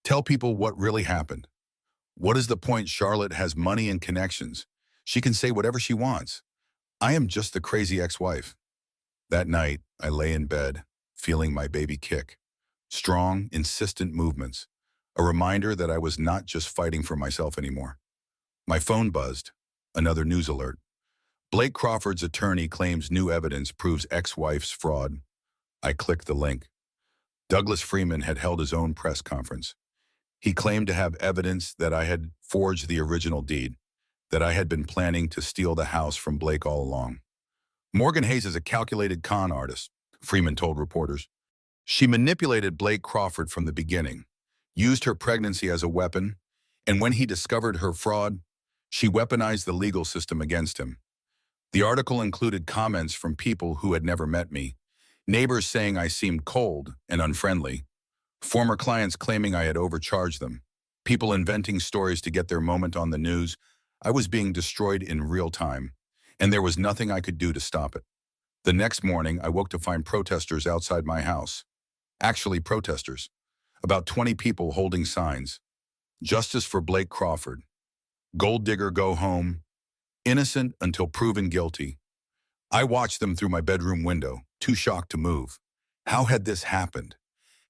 Tell people what really happened. What is the point? Charlotte has money and connections. She can say whatever she wants. I am just the crazy ex-wife. That night, I lay in bed, feeling my baby kick. Strong, insistent movements. A reminder that I was not just fighting for myself anymore. My phone buzzed. Another news alert. Blake Crawford's attorney claims new evidence proves ex-wife's fraud. I clicked the link. Douglas Freeman had held his own press conference. He claimed to have evidence that I had forged the original deed, that I had been planning to steal the house from Blake all along. Morgan Hayes is a calculated con artist, Freeman told reporters. She manipulated Blake Crawford from the beginning, used her pregnancy as a weapon, and when he discovered her fraud, she weaponized the legal system against him. The article included comments from people who had never met me, neighbors saying I seemed cold and unfriendly, former clients claiming I had overcharged them, people inventing stories to get their moment on the news. I was being destroyed in real time, and there was nothing I could do to stop it. The next morning, I woke to find protesters outside my house. Actually, protesters. About 20 people holding signs. Justice for Blake Crawford. Gold digger go home. Innocent until proven guilty. I watched them through my bedroom window, too shocked to move. How had this happened?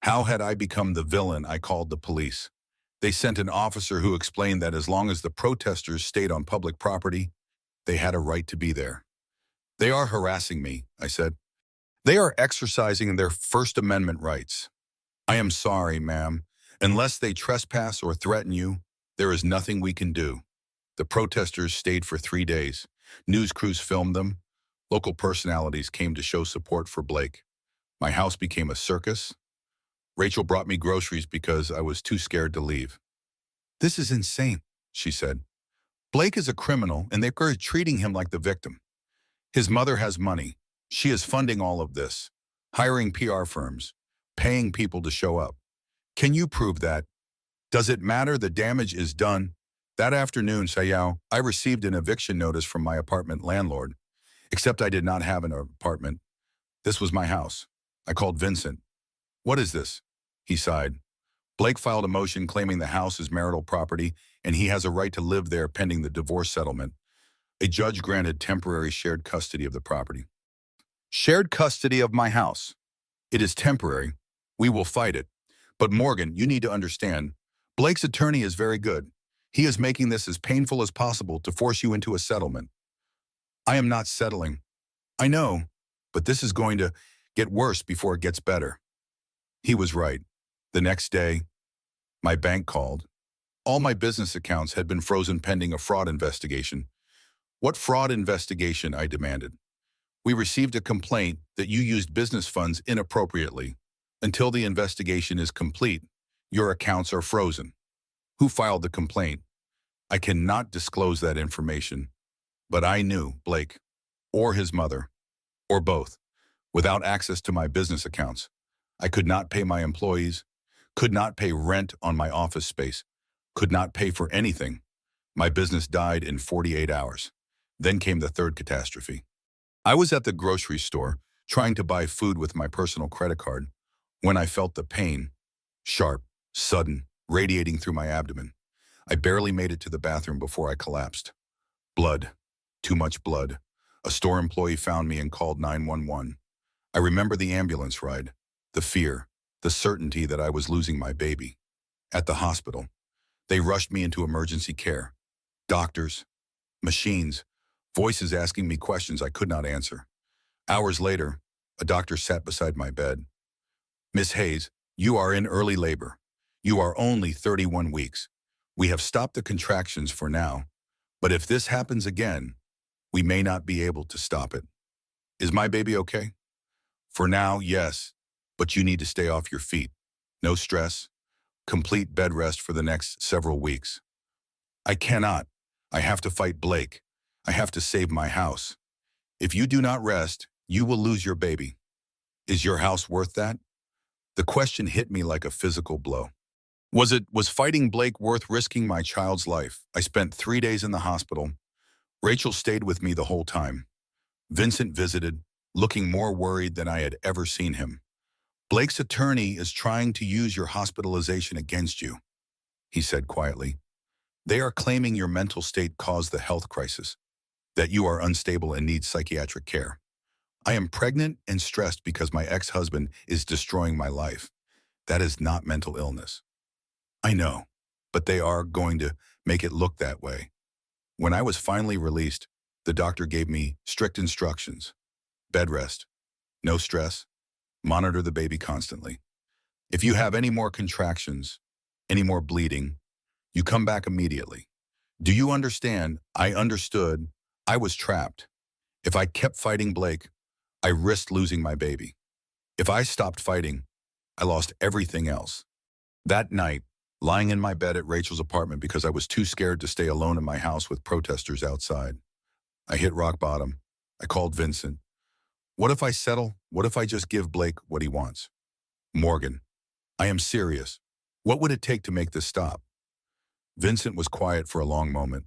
How had I become the villain? I called the police. They sent an officer who explained that as long as the protesters stayed on public property, they had a right to be there. They are harassing me, I said. They are exercising their First Amendment rights. I am sorry, ma'am. Unless they trespass or threaten you, there is nothing we can do. The protesters stayed for 3 days. News crews filmed them. Local personalities came to show support for Blake. My house became a circus. Rachel brought me groceries because I was too scared to leave. This is insane, she said. Blake is a criminal and they're treating him like the victim. His mother has money. She is funding all of this, hiring PR firms, paying people to show up. Can you prove that? Does it matter? The damage is done. That afternoon, Sayao, I received an eviction notice from my apartment landlord, except I did not have an apartment. This was my house. I called Vincent. What is this? He sighed. Blake filed a motion claiming the house is marital property and he has a right to live there pending the divorce settlement. A judge granted temporary shared custody of the property. Shared custody of my house. It is temporary. We will fight it. But Morgan, you need to understand, Blake's attorney is very good. He is making this as painful as possible to force you into a settlement. I am not settling. I know, but this is going to get worse before it gets better. He was right. The next day, my bank called. All my business accounts had been frozen pending a fraud investigation. What fraud investigation? I demanded. We received a complaint that you used business funds inappropriately. Until the investigation is complete, your accounts are frozen. Who filed the complaint? I cannot disclose that information, but I knew Blake, or his mother, or both. Without access to my business accounts, I could not pay my employees, could not pay rent on my office space, could not pay for anything. My business died in 48 hours. Then came the third catastrophe. I was at the grocery store, trying to buy food with my personal credit card, when I felt the pain, sharp, sudden, radiating through my abdomen. I barely made it to the bathroom before I collapsed. Blood. Too much blood. A store employee found me and called 911. I remember the ambulance ride, the fear, the certainty that I was losing my baby. At the hospital, they rushed me into emergency care. Doctors, machines, voices asking me questions I could not answer. Hours later, a doctor sat beside my bed. Miss Hayes, you are in early labor. You are only 31 weeks. We have stopped the contractions for now, but if this happens again, we may not be able to stop it. Is my baby okay? For now, yes, but you need to stay off your feet. No stress, complete bed rest for the next several weeks. I cannot. I have to fight Blake. I have to save my house. If you do not rest, you will lose your baby. Is your house worth that? The question hit me like a physical blow. Was fighting Blake worth risking my child's life? I spent 3 days in the hospital. Rachel stayed with me the whole time. Vincent visited, looking more worried than I had ever seen him. Blake's attorney is trying to use your hospitalization against you, he said quietly. They are claiming your mental state caused the health crisis, that you are unstable and need psychiatric care. I am pregnant and stressed because my ex-husband is destroying my life. That is not mental illness. I know, but they are going to make it look that way. When I was finally released, the doctor gave me strict instructions. Bed rest, no stress, monitor the baby constantly. If you have any more contractions, any more bleeding, you come back immediately. Do you understand? I understood. I was trapped. If I kept fighting Blake, I risked losing my baby. If I stopped fighting, I lost everything else. That night, lying in my bed at Rachel's apartment because I was too scared to stay alone in my house with protesters outside, I hit rock bottom. I called Vincent. What if I settle? What if I just give Blake what he wants? Morgan, I am serious. What would it take to make this stop? Vincent was quiet for a long moment.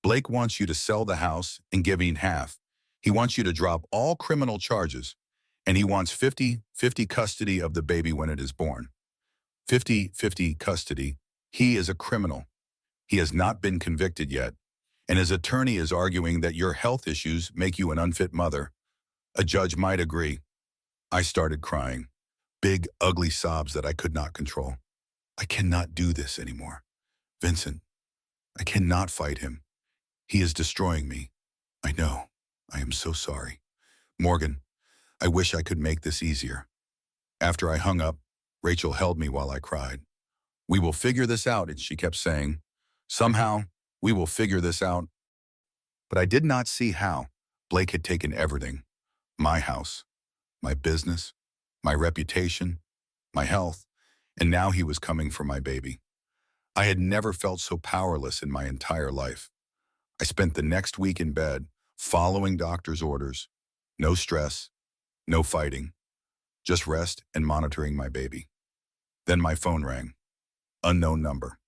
Blake wants you to sell the house and give him half. He wants you to drop all criminal charges, and he wants 50-50 custody of the baby when it is born. 50-50 custody. He is a criminal. He has not been convicted yet, and his attorney is arguing that your health issues make you an unfit mother. A judge might agree. I started crying, big, ugly sobs that I could not control. I cannot do this anymore. Vincent, I cannot fight him. He is destroying me. I know. I am so sorry. Morgan, I wish I could make this easier. After I hung up, Rachel held me while I cried. We will figure this out, and she kept saying. Somehow, we will figure this out. But I did not see how. Blake had taken everything. My house, my business, my reputation, my health, and now he was coming for my baby. I had never felt so powerless in my entire life. I spent the next week in bed, following doctor's orders. No stress, no fighting, just rest and monitoring my baby. Then my phone rang. Unknown number.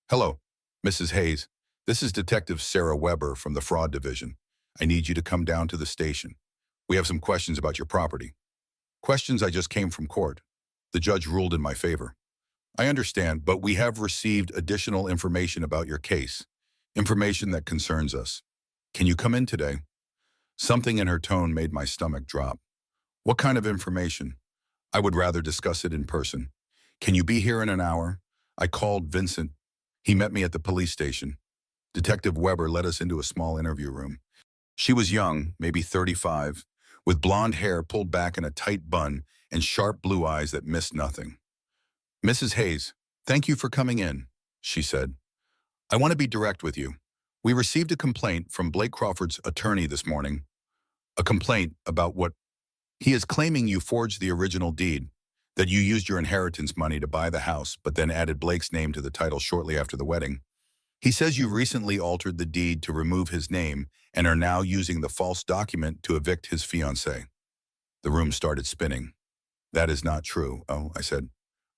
Hello, Mrs. Hayes. This is Detective Sarah Weber from the Fraud Division. I need you to come down to the station. We have some questions about your property. Questions I just came from court. The judge ruled in my favor. I understand, but we have received additional information about your case. Information that concerns us. Can you come in today? Something in her tone made my stomach drop. What kind of information? I would rather discuss it in person. Can you be here in an hour? I called Vincent. He met me at the police station. Detective Weber led us into a small interview room. She was young, maybe 35, with blonde hair pulled back in a tight bun and sharp blue eyes that missed nothing. Mrs. Hayes, thank you for coming in, she said. I want to be direct with you. We received a complaint from Blake Crawford's attorney this morning. A complaint about what he is claiming you forged the original deed, that you used your inheritance money to buy the house, but then added Blake's name to the title shortly after the wedding. He says you recently altered the deed to remove his name and are now using the false document to evict his fiancée. The room started spinning. That is not true, I said.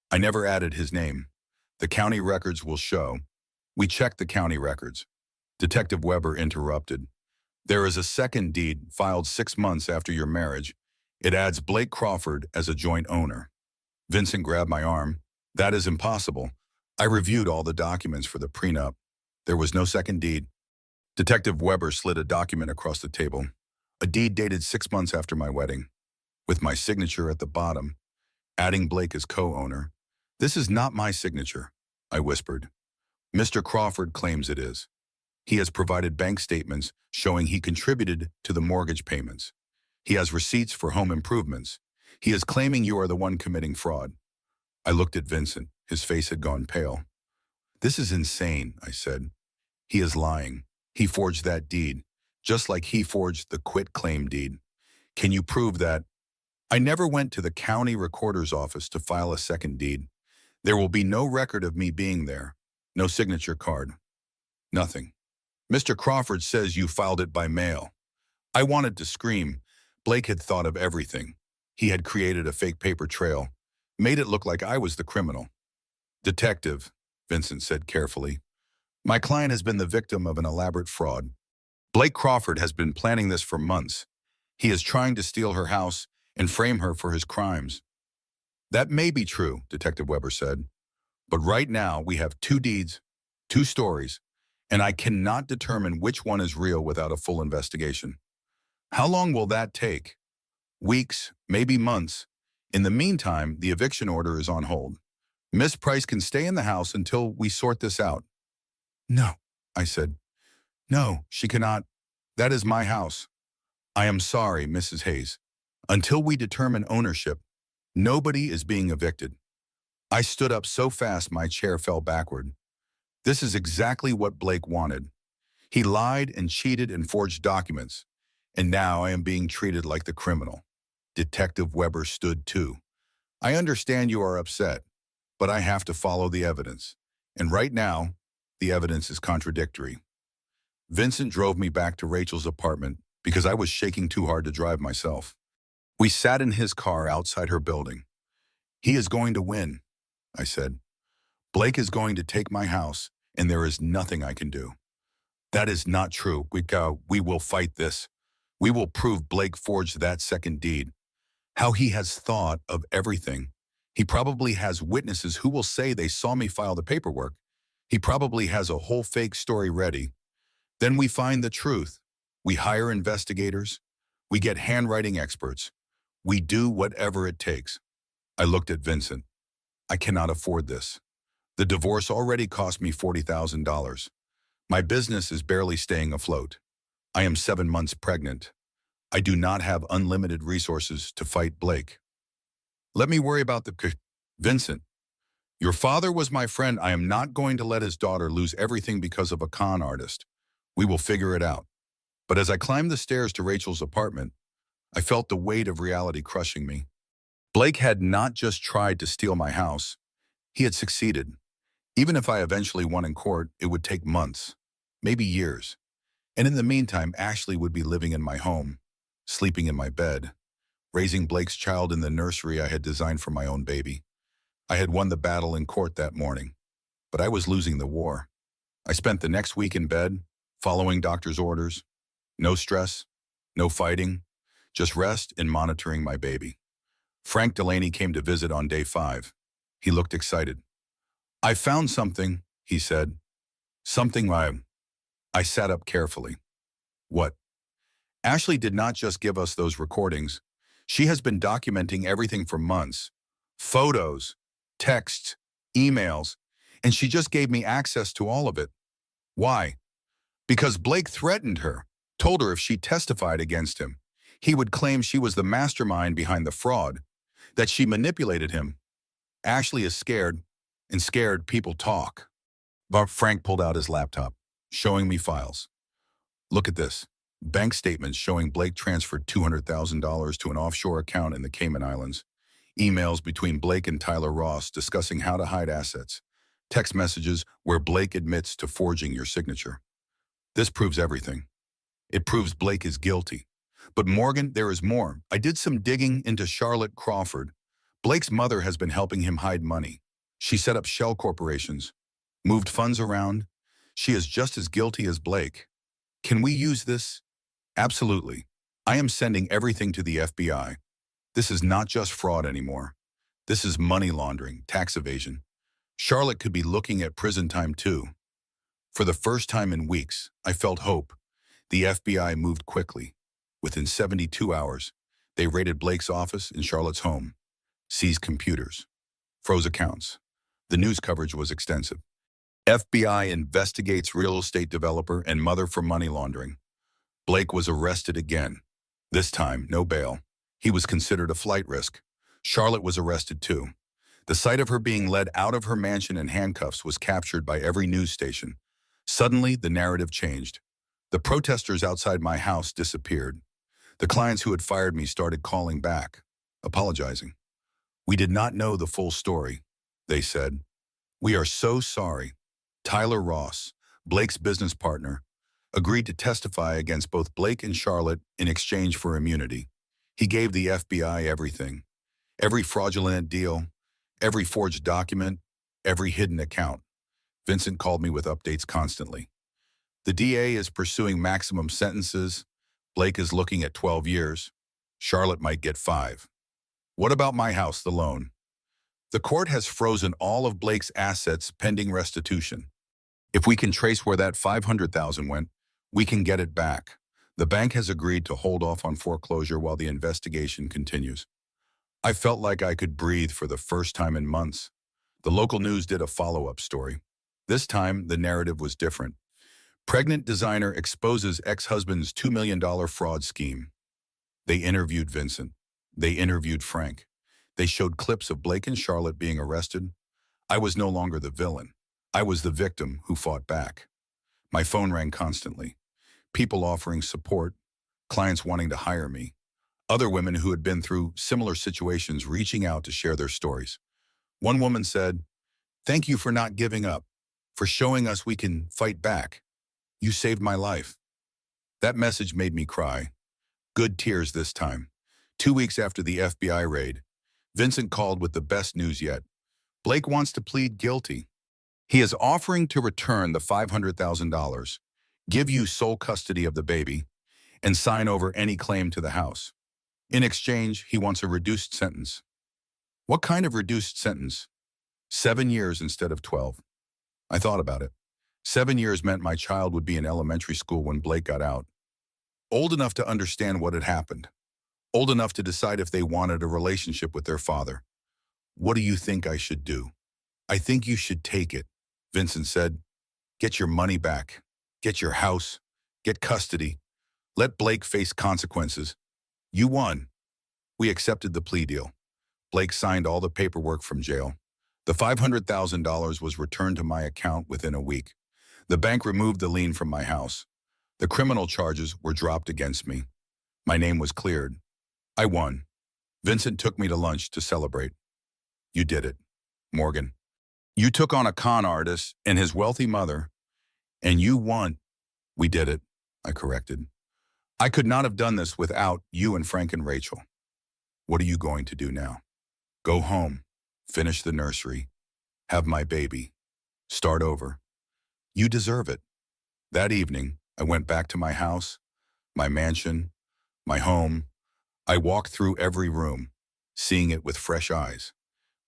I never added his name. The county records will show. We checked the county records. Detective Weber interrupted. There is a second deed filed 6 months after your marriage. It adds Blake Crawford as a joint owner. Vincent grabbed my arm. That is impossible. I reviewed all the documents for the prenup. There was no second deed. Detective Weber slid a document across the table. A deed dated 6 months after my wedding, with my signature at the bottom, adding Blake as co-owner. This is not my signature, I whispered. Mr. Crawford claims it is. He has provided bank statements showing he contributed to the mortgage payments. He has receipts for home improvements. He is claiming you are the one committing fraud. I looked at Vincent. His face had gone pale. This is insane, I said. He is lying. He forged that deed, just like he forged the quit-claim deed. Can you prove that? I never went to the county recorder's office to file a second deed. There will be no record of me being there. No signature card. Nothing. Mr. Crawford says you filed it by mail. I wanted to scream. Blake had thought of everything. He had created a fake paper trail, made it look like I was the criminal. Detective, Vincent said carefully, my client has been the victim of an elaborate fraud. Blake Crawford has been planning this for months. He is trying to steal her house and frame her for his crimes. That may be true, Detective Weber said, but right now we have two deeds, two stories, and I cannot determine which one is real without a full investigation. How long will that take? Weeks, maybe months. In the meantime, the eviction order is on hold. Miss Price can stay in the house until we sort this out. No, I said. No, she cannot. That is my house. I am sorry, Mrs. Hayes. Until we determine ownership, nobody is being evicted. I stood up so fast my chair fell backward. This is exactly what Blake wanted. He lied and cheated and forged documents, and now I am being treated like the criminal. Detective Weber stood too. I understand you are upset, but I have to follow the evidence. And right now, the evidence is contradictory. Vincent drove me back to Rachel's apartment because I was shaking too hard to drive myself. We sat in his car outside her building. He is going to win, I said. Blake is going to take my house, and there is nothing I can do. That is not true. We will fight this. We will prove Blake forged that second deed. How he has thought of everything. He probably has witnesses who will say they saw me file the paperwork. He probably has a whole fake story ready. Then we find the truth. We hire investigators. We get handwriting experts. We do whatever it takes. I looked at Vincent. I cannot afford this. The divorce already cost me $40,000. My business is barely staying afloat. I am 7 months pregnant. I do not have unlimited resources to fight Blake. Let me worry about Vincent, your father was my friend. I am not going to let his daughter lose everything because of a con artist. We will figure it out. But as I climbed the stairs to Rachel's apartment, I felt the weight of reality crushing me. Blake had not just tried to steal my house. He had succeeded. Even if I eventually won in court, it would take months, maybe years. And in the meantime, Ashley would be living in my home, sleeping in my bed, raising Blake's child in the nursery I had designed for my own baby. I had won the battle in court that morning, but I was losing the war. I spent the next week in bed, following doctor's orders. No stress, no fighting, just rest and monitoring my baby. Frank Delaney came to visit on day 5. He looked excited. I found something, he said. Something I sat up carefully. What? Ashley did not just give us those recordings. She has been documenting everything for months. Photos, texts, emails, and she just gave me access to all of it. Why? Because Blake threatened her, told her if she testified against him, he would claim she was the mastermind behind the fraud, that she manipulated him. Ashley is scared, and scared people talk. But Frank pulled out his laptop, showing me files. Look at this. Bank statements showing Blake transferred $200,000 to an offshore account in the Cayman Islands. Emails between Blake and Tyler Ross discussing how to hide assets. Text messages where Blake admits to forging your signature. This proves everything. It proves Blake is guilty. But Morgan, there is more. I did some digging into Charlotte Crawford. Blake's mother has been helping him hide money. She set up shell corporations, moved funds around. She is just as guilty as Blake. Can we use this? Absolutely. I am sending everything to the FBI. This is not just fraud anymore. This is money laundering, tax evasion. Charlotte could be looking at prison time too. For the first time in weeks, I felt hope. The FBI moved quickly. Within 72 hours, they raided Blake's office in Charlotte's home, seized computers, froze accounts. The news coverage was extensive. FBI investigates real estate developer and mother for money laundering. Blake was arrested again. This time, no bail. He was considered a flight risk. Charlotte was arrested too. The sight of her being led out of her mansion in handcuffs was captured by every news station. Suddenly, the narrative changed. The protesters outside my house disappeared. The clients who had fired me started calling back, apologizing. "We did not know the full story," they said. "We are so sorry." Tyler Ross, Blake's business partner, agreed to testify against both Blake and Charlotte in exchange for immunity. He gave the FBI everything. Every fraudulent deal, every forged document, every hidden account. Vincent called me with updates constantly. The DA is pursuing maximum sentences. Blake is looking at 12 years. Charlotte might get 5. What about my house, the loan? The court has frozen all of Blake's assets pending restitution. If we can trace where that $500,000 went, we can get it back. The bank has agreed to hold off on foreclosure while the investigation continues. I felt like I could breathe for the first time in months. The local news did a follow-up story. This time, the narrative was different. Pregnant designer exposes ex-husband's $2 million fraud scheme. They interviewed Vincent. They interviewed Frank. They showed clips of Blake and Charlotte being arrested. I was no longer the villain. I was the victim who fought back. My phone rang constantly. People offering support, clients wanting to hire me, other women who had been through similar situations reaching out to share their stories. One woman said, "Thank you for not giving up, for showing us we can fight back. You saved my life." That message made me cry. Good tears this time. 2 weeks after the FBI raid, Vincent called with the best news yet. Blake wants to plead guilty. He is offering to return the $500,000, give you sole custody of the baby, and sign over any claim to the house. In exchange, he wants a reduced sentence. What kind of reduced sentence? 7 years instead of 12. I thought about it. 7 years meant my child would be in elementary school when Blake got out. Old enough to understand what had happened. Old enough to decide if they wanted a relationship with their father. "What do you think I should do?" "I think you should take it," Vincent said. "Get your money back. Get your house. Get custody. Let Blake face consequences. You won." We accepted the plea deal. Blake signed all the paperwork from jail. The $500,000 was returned to my account within a week. The bank removed the lien from my house. The criminal charges were dropped against me. My name was cleared. I won. Vincent took me to lunch to celebrate. "You did it, Morgan. You took on a con artist and his wealthy mother, and you won." "We did it," I corrected. "I could not have done this without you and Frank and Rachel." "What are you going to do now?" "Go home, finish the nursery, have my baby, start over. You deserve it." That evening, I went back to my house, my mansion, my home. I walked through every room, seeing it with fresh eyes.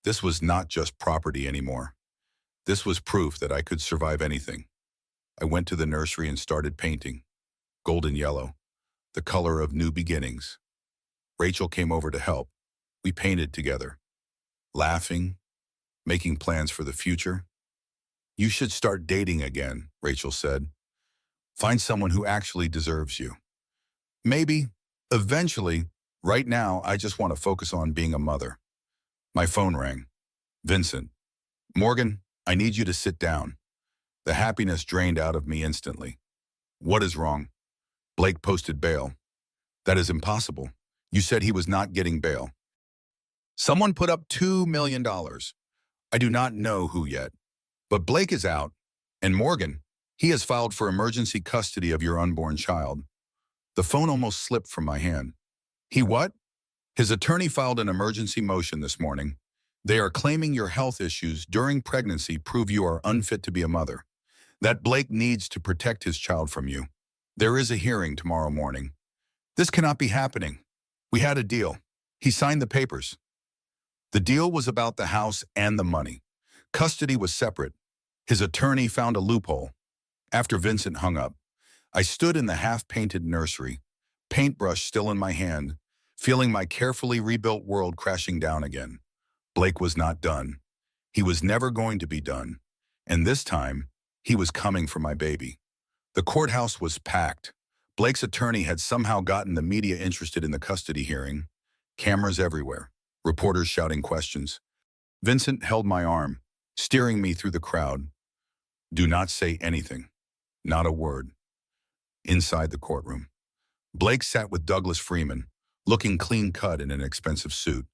This was not just property anymore. This was proof that I could survive anything. I went to the nursery and started painting. Golden yellow, the color of new beginnings. Rachel came over to help. We painted together, laughing, making plans for the future. "You should start dating again," Rachel said. "Find someone who actually deserves you." "Maybe, eventually. Right now, I just want to focus on being a mother." My phone rang. "Vincent." "Morgan, I need you to sit down." The happiness drained out of me instantly. "What is wrong?" "Blake posted bail." "That is impossible. You said he was not getting bail." "Someone put up $2 million. I do not know who yet. But Blake is out. And Morgan, he has filed for emergency custody of your unborn child." The phone almost slipped from my hand. "He what?" "His attorney filed an emergency motion this morning. They are claiming your health issues during pregnancy prove you are unfit to be a mother. That Blake needs to protect his child from you. There is a hearing tomorrow morning." "This cannot be happening. We had a deal. He signed the papers." The deal was about the house and the money. Custody was separate. His attorney found a loophole. After Vincent hung up, I stood in the half-painted nursery, paintbrush still in my hand, feeling my carefully rebuilt world crashing down again. Blake was not done. He was never going to be done. And this time, He was coming for my baby. The courthouse was packed. Blake's attorney had somehow gotten the media interested in the custody hearing. Cameras everywhere. Reporters shouting questions. Vincent held my arm, steering me through the crowd. Do not say anything. Not a word. Inside the courtroom, Blake sat with Douglas Freeman, looking clean-cut in an expensive suit,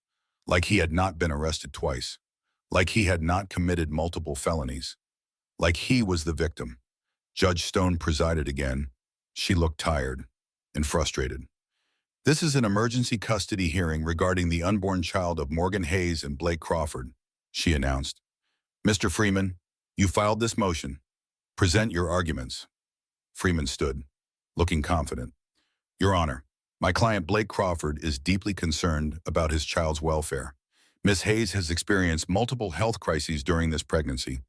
like he had not been arrested twice, like he had not committed multiple felonies, like he was the victim. Judge Stone presided again. She looked tired and frustrated. This is an emergency custody hearing regarding the unborn child of Morgan Hayes and Blake Crawford, she announced. Mr. Freeman, you filed this motion. Present your arguments. Freeman stood, looking confident. Your Honor, my client Blake Crawford is deeply concerned about his child's welfare. Miss Hayes has experienced multiple health crises during this pregnancy.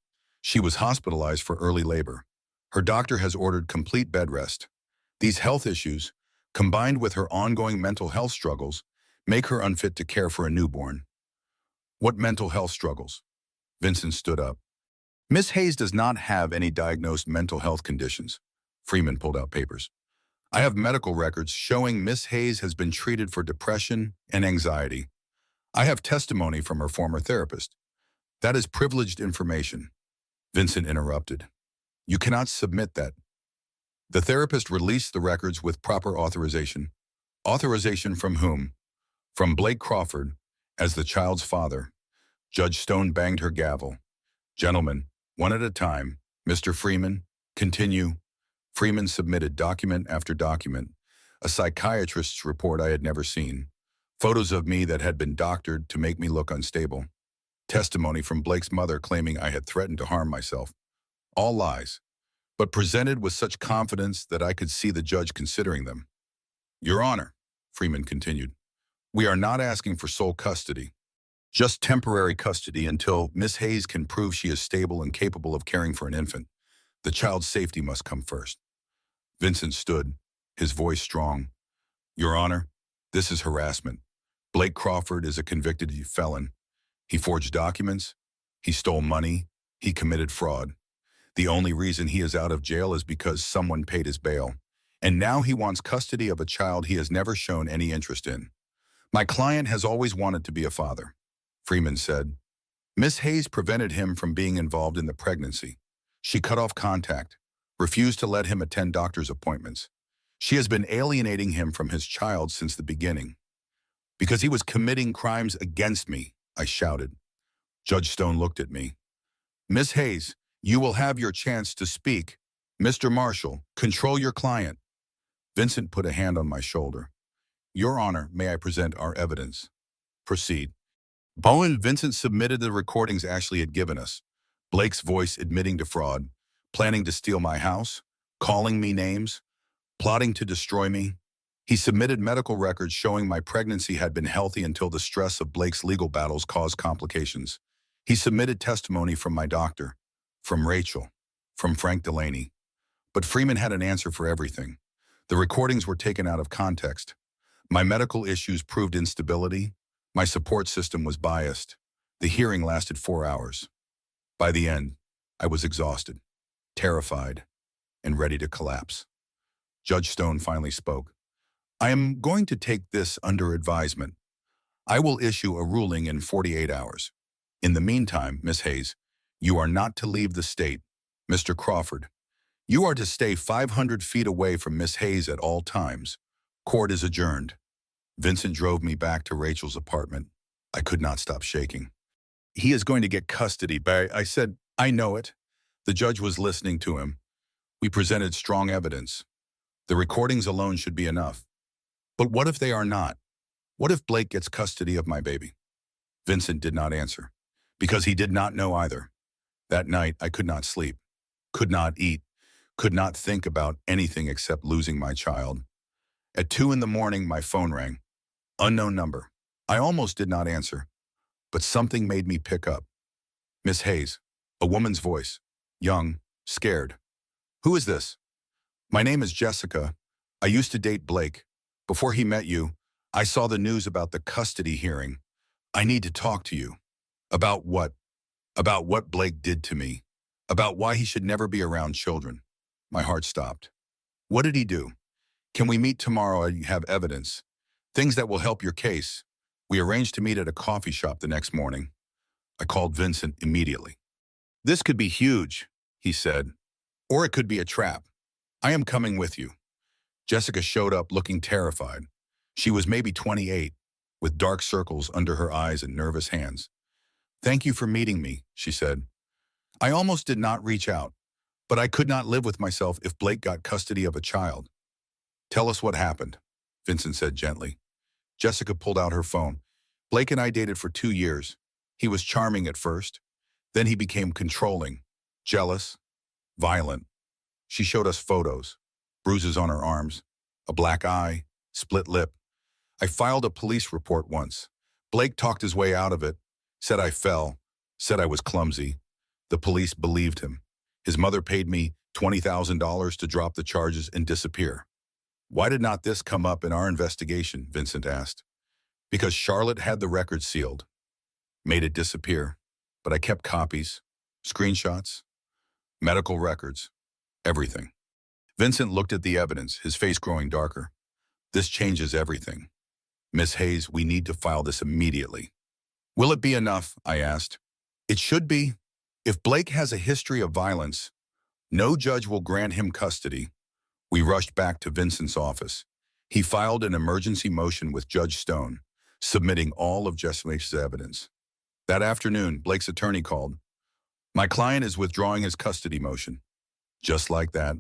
She was hospitalized for early labor. Her doctor has ordered complete bed rest. These health issues, combined with her ongoing mental health struggles, make her unfit to care for a newborn. What mental health struggles? Vincent stood up. Miss Hayes does not have any diagnosed mental health conditions. Freeman pulled out papers. I have medical records showing Miss Hayes has been treated for depression and anxiety. I have testimony from her former therapist. That is privileged information. Vincent interrupted. You cannot submit that. The therapist released the records with proper authorization. Authorization from whom? From Blake Crawford, as the child's father. Judge Stone banged her gavel. Gentlemen, one at a time. Mr. Freeman, continue. Freeman submitted document after document. A psychiatrist's report I had never seen. Photos of me that had been doctored to make me look unstable. Testimony from Blake's mother claiming I had threatened to harm myself. All lies, but presented with such confidence that I could see the judge considering them. Your Honor, Freeman continued, we are not asking for sole custody. Just temporary custody until Miss Hayes can prove she is stable and capable of caring for an infant. The child's safety must come first. Vincent stood, his voice strong. Your Honor, this is harassment. Blake Crawford is a convicted felon. He forged documents. He stole money. He committed fraud. The only reason he is out of jail is because someone paid his bail. And now he wants custody of a child he has never shown any interest in. My client has always wanted to be a father. Freeman said. Miss Hayes prevented him from being involved in the pregnancy. She cut off contact, refused to let him attend doctor's appointments. She has been alienating him from his child since the beginning. Because he was committing crimes against me, I shouted. Judge Stone looked at me. Miss Hayes, you will have your chance to speak. Mr. Marshall, control your client. Vincent put a hand on my shoulder. Your Honor, may I present our evidence? Proceed. Bowen Vincent submitted the recordings Ashley had given us. Blake's voice admitting to fraud, planning to steal my house, calling me names, plotting to destroy me. He submitted medical records showing my pregnancy had been healthy until the stress of Blake's legal battles caused complications. He submitted testimony from my doctor, from Rachel, from Frank Delaney. But Freeman had an answer for everything. The recordings were taken out of context. My medical issues proved instability. My support system was biased. The hearing lasted 4 hours. By the end, I was exhausted, terrified, and ready to collapse. Judge Stone finally spoke. I am going to take this under advisement. I will issue a ruling in 48 hours. In the meantime, Miss Hayes, you are not to leave the state. Mr. Crawford, you are to stay 500 feet away from Miss Hayes at all times. Court is adjourned. Vincent drove me back to Rachel's apartment. I could not stop shaking. He is going to get custody, Barry. I said, I know it. The judge was listening to him. We presented strong evidence. The recordings alone should be enough. But what if they are not? What if Blake gets custody of my baby? Vincent did not answer, because he did not know either. That night, I could not sleep, could not eat, could not think about anything except losing my child. At 2 in the morning, my phone rang. Unknown number. I almost did not answer, but something made me pick up. Miss Hayes, a woman's voice, young, scared. Who is this? My name is Jessica. I used to date Blake. Before he met you, I saw the news about the custody hearing. I need to talk to you. About what? About what Blake did to me. about why he should never be around children. My heart stopped. What did he do? Can we meet tomorrow and have evidence? Things that will help your case. We arranged to meet at a coffee shop the next morning. I called Vincent immediately. This could be huge, he said, or it could be a trap. I am coming with you. Jessica showed up looking terrified. She was maybe 28, with dark circles under her eyes and nervous hands. Thank you for meeting me, she said. I almost did not reach out, but I could not live with myself if Blake got custody of a child. Tell us what happened, Vincent said gently. Jessica pulled out her phone. Blake and I dated for 2 years. He was charming at first. Then he became controlling, jealous, violent. She showed us photos, bruises on her arms, a black eye, split lip. I filed a police report once. Blake talked his way out of it, said I fell, said I was clumsy. The police believed him. His mother paid me $20,000 to drop the charges and disappear. Why did not this come up in our investigation, Vincent asked. Because Charlotte had the record sealed, made it disappear. But I kept copies, screenshots, medical records, everything. Vincent looked at the evidence, his face growing darker. This changes everything. Miss Hayes, we need to file this immediately. Will it be enough? I asked. It should be. If Blake has a history of violence, no judge will grant him custody. We rushed back to Vincent's office. He filed an emergency motion with Judge Stone, submitting all of Jessica's evidence. That afternoon, Blake's attorney called. My client is withdrawing his custody motion. Just like that,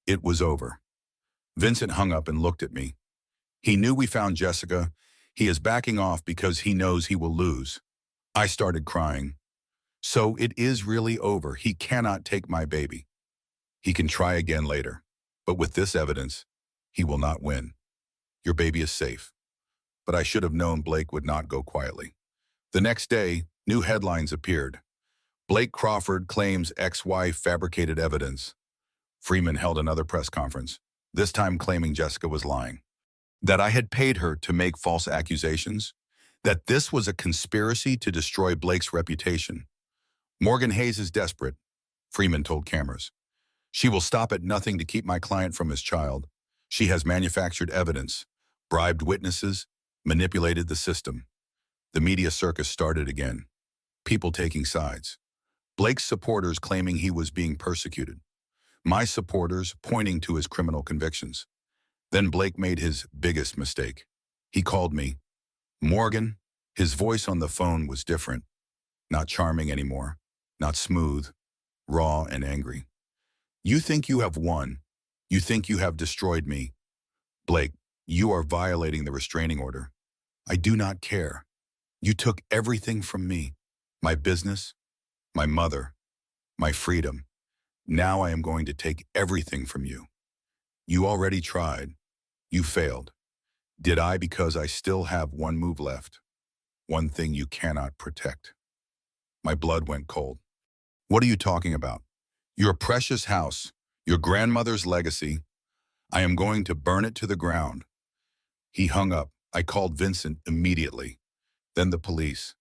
it was over. Vincent hung up and looked at me. He knew we found Jessica. He is backing off because he knows he will lose. I started crying. So it is really over. He cannot take my baby. He can try again later. But with this evidence, he will not win. Your baby is safe. But I should have known Blake would not go quietly. The next day, new headlines appeared. Blake Crawford claims ex-wife fabricated evidence. Freeman held another press conference, this time claiming Jessica was lying. That I had paid her to make false accusations. That this was a conspiracy to destroy Blake's reputation. Morgan Hayes is desperate, Freeman told cameras. She will stop at nothing to keep my client from his child. She has manufactured evidence, bribed witnesses, manipulated the system. The media circus started again. People taking sides. Blake's supporters claiming he was being persecuted. My supporters pointing to his criminal convictions. Then Blake made his biggest mistake. He called me. Morgan. His voice on the phone was different. Not charming anymore. Not smooth. Raw and angry. You think you have won. You think you have destroyed me. Blake, you are violating the restraining order. I do not care. You took everything from me. My business, my mother, my freedom. Now I am going to take everything from you. You already tried. You failed. Did I because I still have one move left? One thing you cannot protect. My blood went cold. What are you talking about? Your precious house, your grandmother's legacy. I am going to burn it to the ground. He hung up. I called Vincent immediately. Then the police.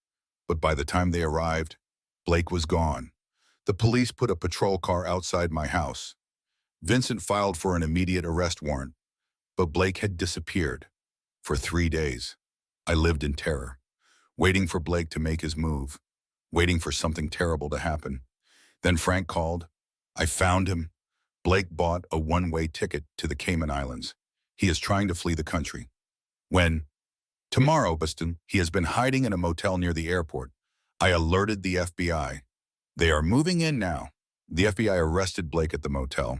But by the time they arrived, Blake was gone. The police put a patrol car outside my house. Vincent filed for an immediate arrest warrant, but Blake had disappeared. For 3 days, I lived in terror, waiting for Blake to make his move, waiting for something terrible to happen. Then Frank called. I found him. Blake bought a one-way ticket to the Cayman Islands. He is trying to flee the country. Tomorrow, Boston, he has been hiding in a motel near the airport. I alerted the FBI. They are moving in now. The FBI arrested Blake at the motel.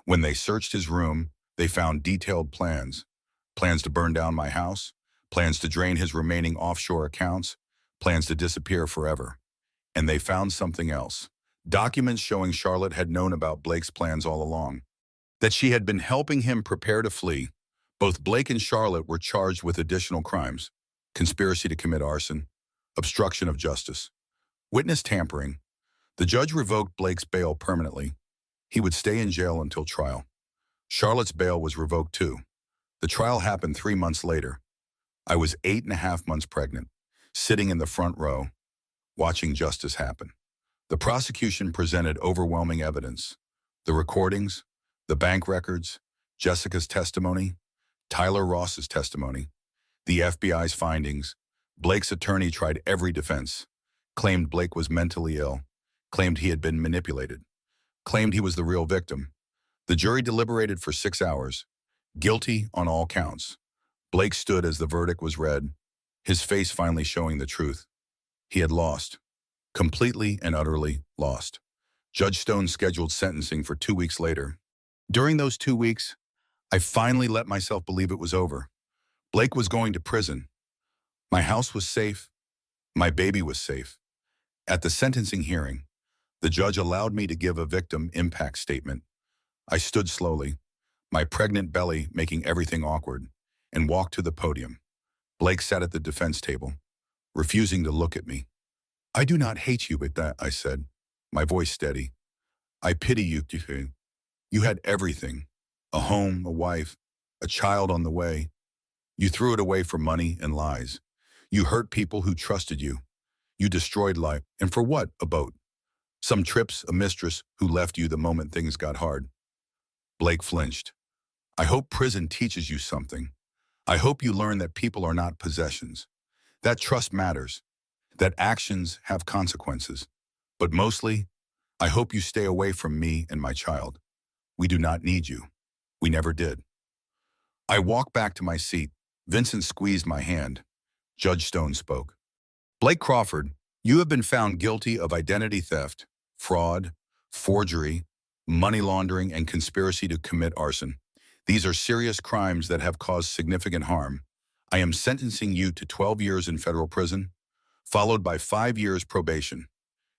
When they searched his room, they found detailed plans. Plans to burn down my house, plans to drain his remaining offshore accounts, plans to disappear forever. And they found something else. Documents showing Charlotte had known about Blake's plans all along. That she had been helping him prepare to flee. Both Blake and Charlotte were charged with additional crimes: conspiracy to commit arson, obstruction of justice, witness tampering. The judge revoked Blake's bail permanently. He would stay in jail until trial. Charlotte's bail was revoked too. The trial happened 3 months later. I was 8.5 months pregnant, sitting in the front row, watching justice happen. The prosecution presented overwhelming evidence. The recordings, the bank records, Jessica's testimony, Tyler Ross's testimony, the FBI's findings. Blake's attorney tried every defense, claimed Blake was mentally ill, claimed he had been manipulated, claimed he was the real victim. The jury deliberated for 6 hours, guilty on all counts. Blake stood as the verdict was read, his face finally showing the truth. He had lost, completely and utterly lost. Judge Stone scheduled sentencing for 2 weeks later. During those 2 weeks, I finally let myself believe it was over. Blake was going to prison. My house was safe. My baby was safe. At the sentencing hearing, the judge allowed me to give a victim impact statement. I stood slowly, my pregnant belly making everything awkward, and walked to the podium. Blake sat at the defense table, refusing to look at me. "I do not hate you with that," I said, my voice steady. "I pity you. You had everything, a home, a wife, a child on the way. You threw it away for money and lies. You hurt people who trusted you. You destroyed life. And for what? A boat. Some trips, a mistress who left you the moment things got hard." Blake flinched. "I hope prison teaches you something. I hope you learn that people are not possessions, that trust matters, that actions have consequences. But mostly, I hope you stay away from me and my child. We do not need you. We never did." I walked back to my seat. Vincent squeezed my hand. Judge Stone spoke. "Blake Crawford, you have been found guilty of identity theft, fraud, forgery, money laundering, and conspiracy to commit arson. These are serious crimes that have caused significant harm. I am sentencing you to 12 years in federal prison, followed by 5 years probation.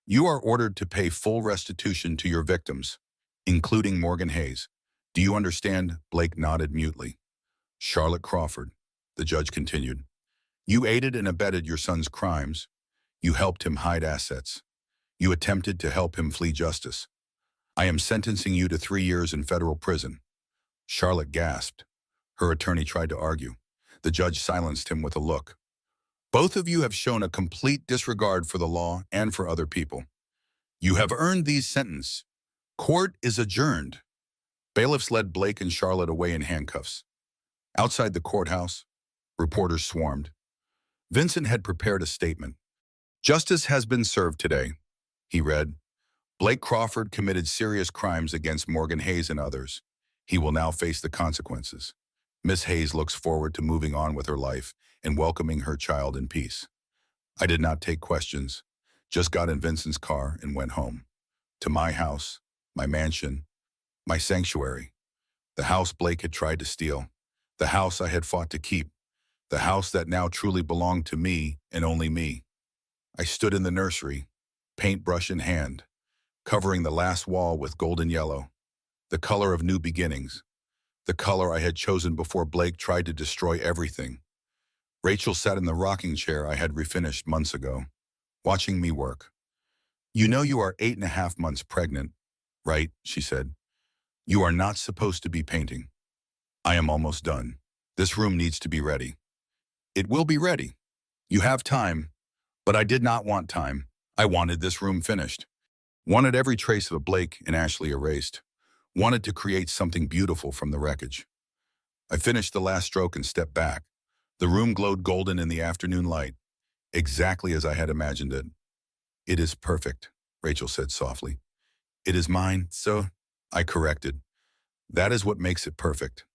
You are ordered to pay full restitution to your victims, including Morgan Hayes. Do you understand?" Blake nodded mutely. "Charlotte Crawford," the judge continued, "you aided and abetted your son's crimes. You helped him hide assets. You attempted to help him flee justice. I am sentencing you to 3 years in federal prison." Charlotte gasped. Her attorney tried to argue. The judge silenced him with a look. "Both of you have shown a complete disregard for the law and for other people. You have earned these sentences. Court is adjourned." Bailiffs led Blake and Charlotte away in handcuffs. Outside the courthouse, reporters swarmed. Vincent had prepared a statement. "Justice has been served today," he read. "Blake Crawford committed serious crimes against Morgan Hayes and others. He will now face the consequences. Miss Hayes looks forward to moving on with her life and welcoming her child in peace." I did not take questions, just got in Vincent's car and went home. To my house, my mansion, my sanctuary. The house Blake had tried to steal. The house I had fought to keep. The house that now truly belonged to me and only me. I stood in the nursery, paintbrush in hand, covering the last wall with golden yellow, the color of new beginnings, the color I had chosen before Blake tried to destroy everything. Rachel sat in the rocking chair I had refinished months ago, watching me work. "You know you are 8.5 months pregnant, right?" she said. "You are not supposed to be painting." "I am almost done. This room needs to be ready." "It will be ready. You have time." But I did not want time. I wanted this room finished. Wanted every trace of Blake and Ashley erased. Wanted to create something beautiful from the wreckage. I finished the last stroke and stepped back. The room glowed golden in the afternoon light, exactly as I had imagined it. "It is perfect," Rachel said softly. "It is mine, so," I corrected. "That is what makes it perfect."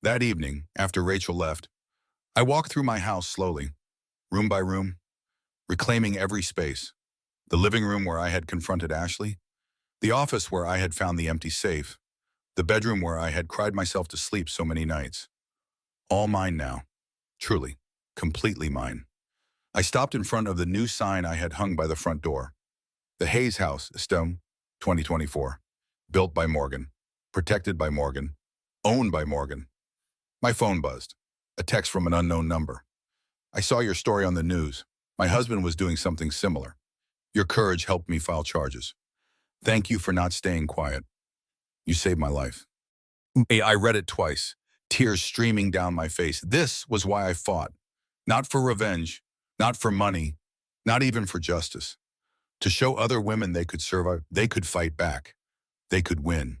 That evening, after Rachel left, I walked through my house slowly, room by room, reclaiming every space. The living room where I had confronted Ashley, the office where I had found the empty safe, the bedroom where I had cried myself to sleep so many nights. All mine now. Truly, completely mine. I stopped in front of the new sign I had hung by the front door. "The Hayes House, Estome, 2024. Built by Morgan. Protected by Morgan. Owned by Morgan." My phone buzzed. A text from an unknown number. "I saw your story on the news. My husband was doing something similar. Your courage helped me file charges. Thank you for not staying quiet. You saved my life." I read it twice, tears streaming down my face. This was why I fought. Not for revenge, not for money, not even for justice. To show other women they could survive, they could fight back, they could win.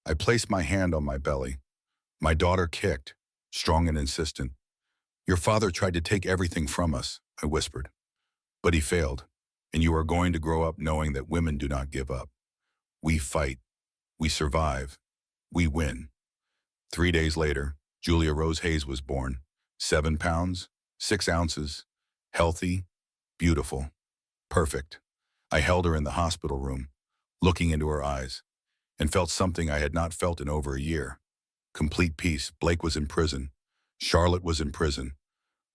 I placed my hand on my belly. My daughter kicked, strong and insistent. Your father tried to take everything from us, I whispered. But he failed, and you are going to grow up knowing that women do not give up. We fight, we survive, we win. 3 days later, Julia Rose Hayes was born. 7 pounds, 6 ounces, healthy, beautiful, perfect. I held her in the hospital room, looking into her eyes, and felt something I had not felt in over a year. Complete peace. Blake was in prison. Charlotte was in prison.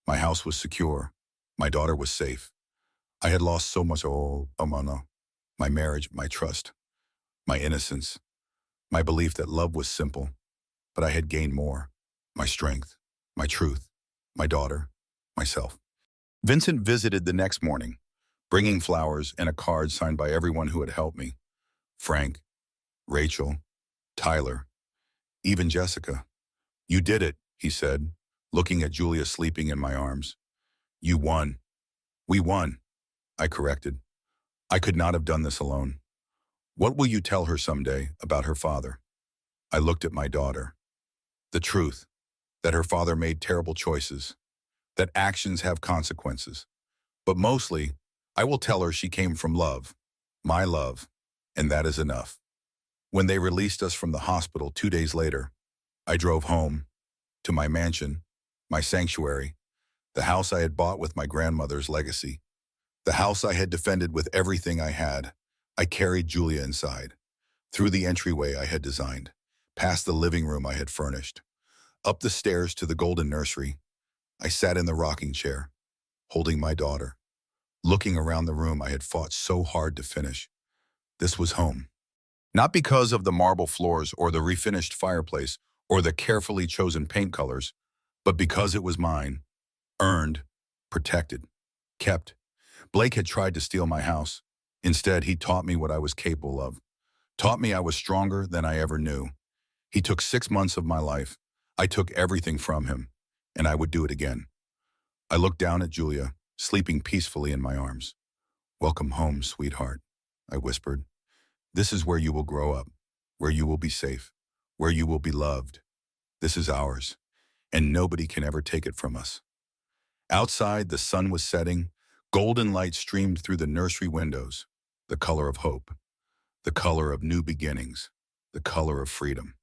My house was secure. My daughter was safe. I had lost so much, Amana, my marriage, my trust, my innocence, my belief that love was simple, but I had gained more, my strength, my truth, my daughter, myself. Vincent visited the next morning, bringing flowers and a card signed by everyone who had helped me. Frank, Rachel, Tyler, even Jessica. You did it, he said, looking at Julia sleeping in my arms. You won. We won, I corrected. I could not have done this alone. What will you tell her someday about her father? I looked at my daughter. The truth, that her father made terrible choices, that actions have consequences. But mostly, I will tell her she came from love, my love, and that is enough. When they released us from the hospital 2 days later, I drove home, to my mansion, my sanctuary, the house I had bought with my grandmother's legacy, the house I had defended with everything I had. I carried Julia inside, through the entryway I had designed, past the living room I had furnished, up the stairs to the golden nursery. I sat in the rocking chair, holding my daughter, looking around the room I had fought so hard to finish. This was home. Not because of the marble floors or the refinished fireplace or the carefully chosen paint colors, but because it was mine, earned, protected, kept. Blake had tried to steal my house. Instead, he taught me what I was capable of, taught me I was stronger than I ever knew. He took 6 months of my life. I took everything from him, and I would do it again. I looked down at Julia, sleeping peacefully in my arms. Welcome home, sweetheart, I whispered. This is where you will grow up, where you will be safe, where you will be loved. This is ours, and nobody can ever take it from us. Outside, the sun was setting. Golden light streamed through the nursery windows, the color of hope, the color of new beginnings, the color of freedom.